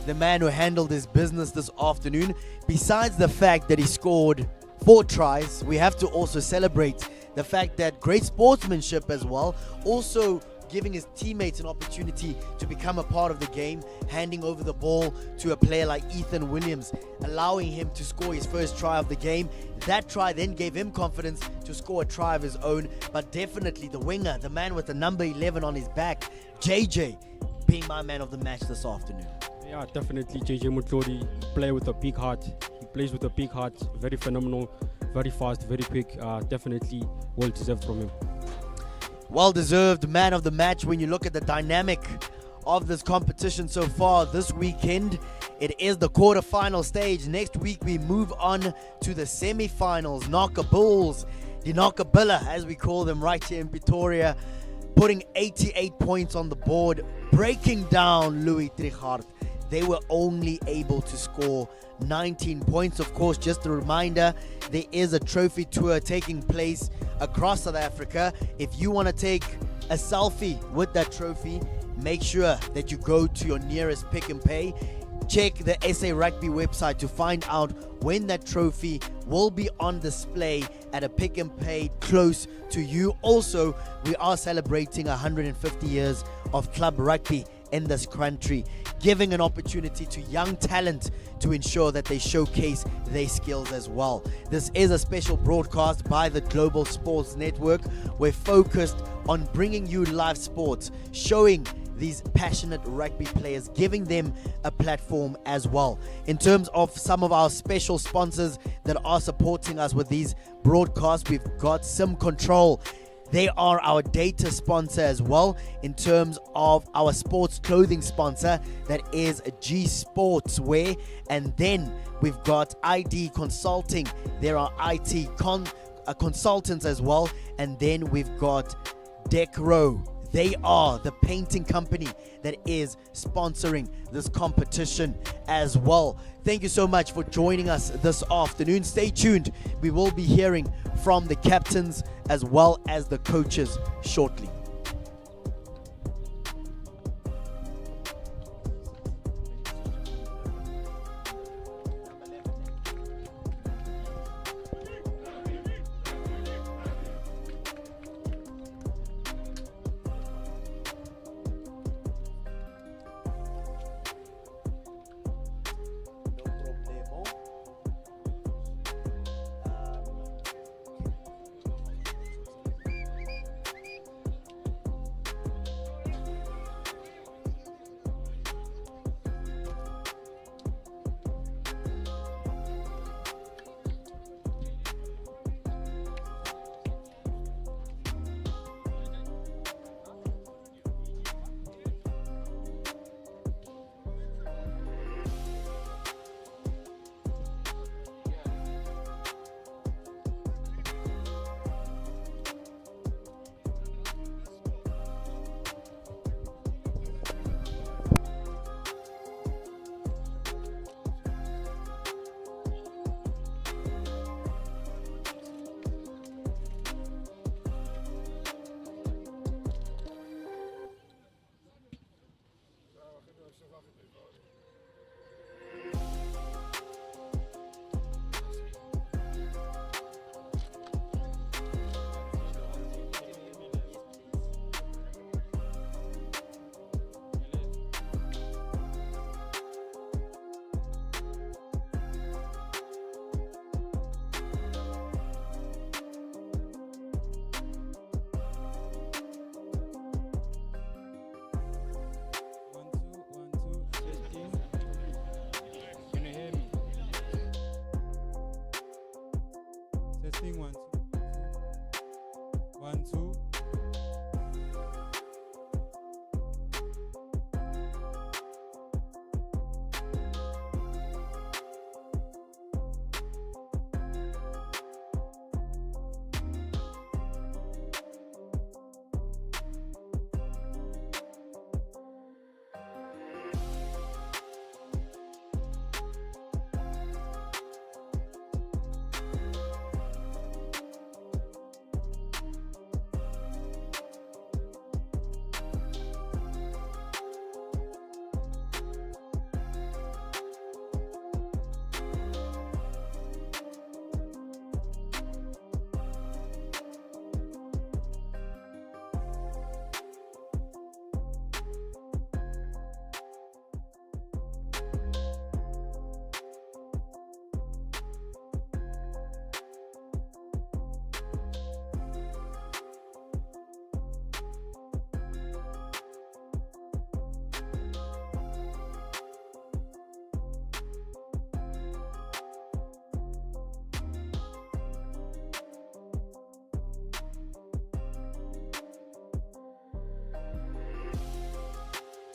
the man who handled his business this afternoon. Besides the fact that he scored 4 tries, we have to also celebrate the fact that great sportsmanship as well, also giving his teammates an opportunity to become a part of the game, handing over the ball to a player like Ethan Williams, allowing him to score his first try of the game. That try then gave him confidence to score a try of his own. But definitely the winger, the man with the number 11 on his back, JJ, being my man of the match this afternoon. Yeah, definitely JJ Mutlori, player with a big heart. He plays with a big heart, very phenomenal, very fast, very quick. Definitely well deserved from him. Well-deserved man of the match. When you look at the dynamic of this competition so far this weekend, it is the quarter-final stage. Next week we move on to the semi-finals. NAKA Bulls, the NAKA Billa as we call them right here in Pretoria, putting 88 points on the board, breaking down Louis Trichardt. They were only able to score 19 points. Of course, just a reminder, there is a trophy tour taking place across South Africa. If you want to take a selfie with that trophy, make sure that you go to your nearest Pick n Pay. Check the SA Rugby website to find out when that trophy will be on display at a Pick n Pay close to you. Also, we are celebrating 150 years of club rugby in this country, giving an opportunity to young talent to ensure that they showcase their skills as well. This is a special broadcast by the Global Sports Network. We're focused on bringing you live sports, showing these passionate rugby players, giving them a platform as well. In terms of some of our special sponsors that are supporting us with these broadcasts, we've got Sim Control. They are our data sponsor as well. In terms of our sports clothing sponsor, that is G Sportswear. And then we've got ID Consulting. There are IT consultants as well. And then we've got Decro. They are the painting company that is sponsoring this competition as well. Thank you so much for joining us this afternoon. Stay tuned. We will be hearing from the captains as well as the coaches shortly.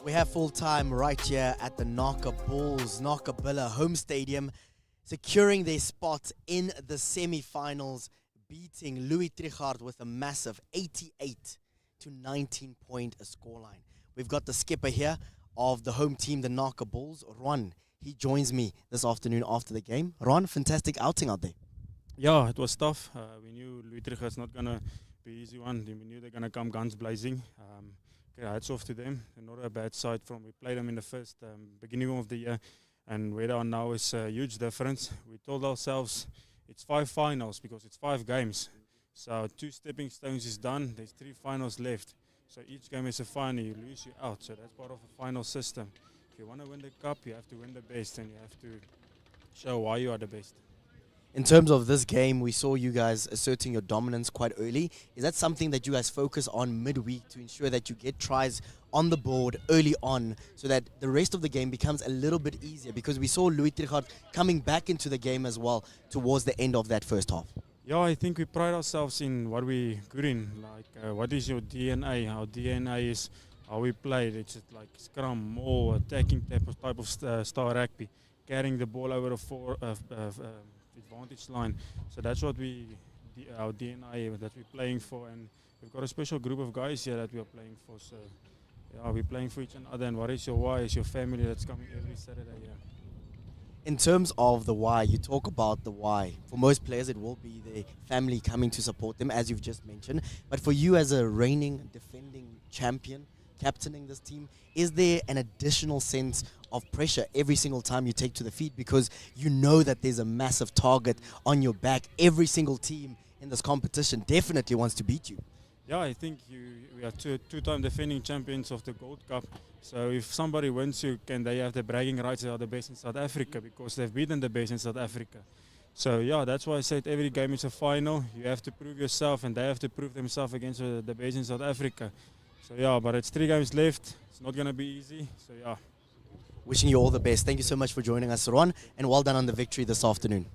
We have full time right here at the NAKA Bulls, NAKA Billa home stadium, securing their spot in the semi-finals, beating TRICHARDT with a massive 88 to 19 point scoreline. We've got the skipper here of the home team, the NAKA Bulls, Ron. He joins me this afternoon after the game. Ron, fantastic outing out there. Yeah, it was tough. We knew TRICHARDT's not going to be an easy one. We knew they're going to come guns blazing. Hats off to them. They're not a bad side from. We played them in the first beginning of the year, and where they are now is a huge difference. We told ourselves it's 5 finals because it's 5 games. So 2 stepping stones is done. There's 3 finals left. So each game is a final. You lose, you out. So that's part of a final system. If you want to win the cup, you have to win the best, and you have to show why you are the best. In terms of this game, we saw you guys asserting your dominance quite early. Is that something that you guys focus on midweek to ensure that you get tries on the board early on so that the rest of the game becomes a little bit easier? Because we saw TRICHARDT coming back into the game as well towards the end of that first half. Yeah, I think we pride ourselves in what we're good in. Like, what is your DNA? Our DNA is how we play. It's like scrum, more attacking type of style rugby, carrying the ball over the advantage line. So that's what our DNA that we're playing for, and we've got a special group of guys here that we are playing for. So yeah, we're playing for each other, and what is your why? Is your family that's coming every Saturday here. In terms of the why, you talk about the why. For most players, it will be their family coming to support them, as you've just mentioned. But for you as a reigning, defending champion, captaining this team, is there an additional sense of pressure every single time you take to the field, because you know that there's a massive target on your back? Every single team in this competition definitely wants to beat you. Yeah, I think we are two-time defending champions of the Gold Cup. So if somebody wins you, they have the bragging rights. They are the best in South Africa because they've beaten the best in South Africa. So yeah, that's why I said every game is a final. You have to prove yourself, and they have to prove themselves against the best in South Africa. So yeah, but it's 3 games left. It's not going to be easy. So yeah. Wishing you all the best. Thank you so much for joining us, Ron, and well done on the victory this afternoon.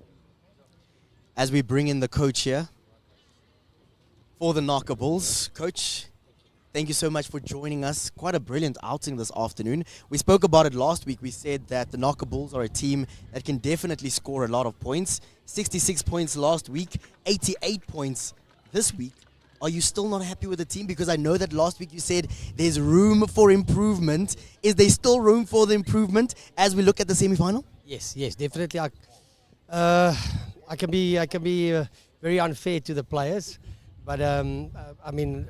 As we bring in the coach here for the NAKA Bulls. Coach, thank you so much for joining us. Quite a brilliant outing this afternoon. We spoke about it last week. We said that the NAKA Bulls are a team that can definitely score a lot of points. 66 points last week, 88 points this week. Are you still not happy with the team? Because I know that last week you said there's room for improvement. Is there still room for the improvement as we look at the semi-final? Yes, definitely. I can be very unfair to the players, but I mean,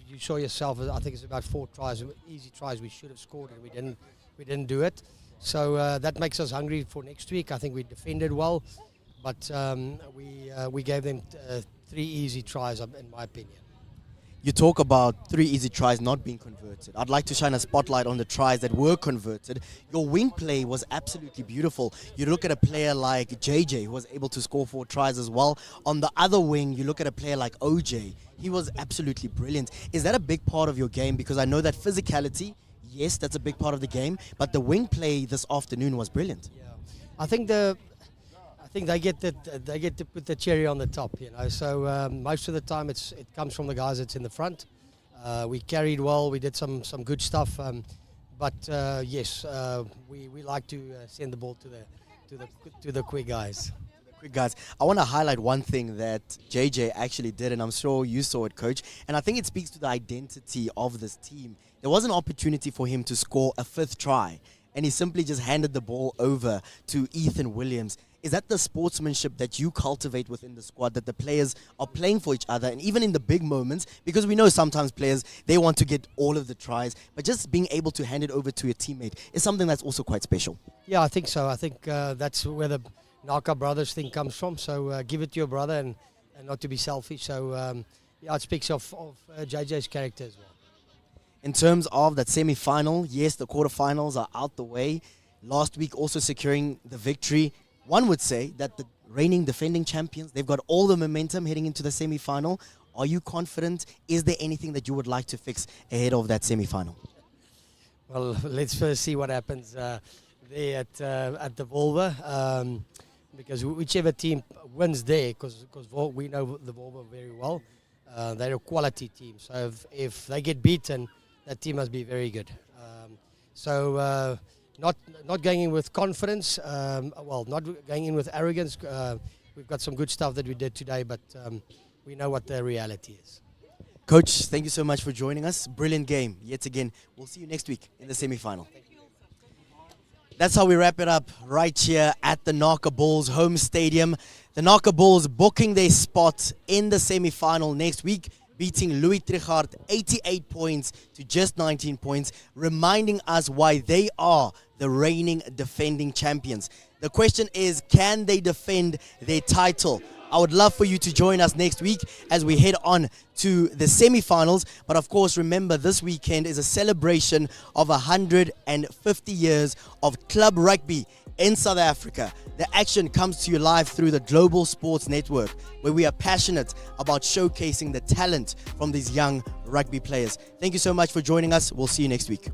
you saw yourself. I think it's about 4 tries, easy tries we should have scored, and we didn't do it. So that makes us hungry for next week. I think we defended well, but we gave them 3 easy tries, in my opinion. You talk about 3 easy tries not being converted. I'd like to shine a spotlight on the tries that were converted. Your wing play was absolutely beautiful. You look at a player like JJ, who was able to score 4 tries as well. On the other wing, you look at a player like OJ. He was absolutely brilliant. Is that a big part of your game? Because I know that physicality, yes, that's a big part of the game, but the wing play this afternoon was brilliant. Yeah, I think they get to put the cherry on the top, you know. So most of the time it comes from the guys that's in the front. We carried well. We did some good stuff. But yes, we like to send the ball to the quick guys. Quick guys, I want to highlight one thing that JJ actually did, and I'm sure you saw it, Coach. And I think it speaks to the identity of this team. There was an opportunity for him to score a 5th try, and he simply just handed the ball over to Ethan Williams. Is that the sportsmanship that you cultivate within the squad, that the players are playing for each other, and even in the big moments, because we know sometimes players, they want to get all of the tries, but just being able to hand it over to a teammate is something that's also quite special? Yeah, I think so. I think that's where the NAKA brothers thing comes from. So give it to your brother and not to be selfish. So yeah, it speaks of JJ's character as well. In terms of that semi-final, yes, the quarterfinals are out the way. Last week also securing the victory. One would say that the reigning defending champions, they've got all the momentum heading into the semi-final. Are you confident? Is there anything that you would like to fix ahead of that semi-final? Well, let's first see what happens there at the Volva, because whichever team wins there, because we know the Volva very well, they're a quality team. So if they get beaten, that team must be very good. So not going in with confidence. Not going in with arrogance. We've got some good stuff that we did today, but we know what the reality is. Coach, thank you so much for joining us. Brilliant game yet again. We'll see you next week in the semi-final. That's how we wrap it up right here at the NAKA Bulls home stadium. The NAKA Bulls booking their spot in the semi-final next week, beating TRICHARDT 88 points to just 19 points, reminding us why they are the reigning defending champions. The question is, can they defend their title? I would love for you to join us next week as we head on to the semi-finals. But of course, remember, this weekend is a celebration of 150 years of club rugby in South Africa. The action comes to you live through the Global Sports Network, where we are passionate about showcasing the talent from these young rugby players. Thank you so much for joining us. We'll see you next week.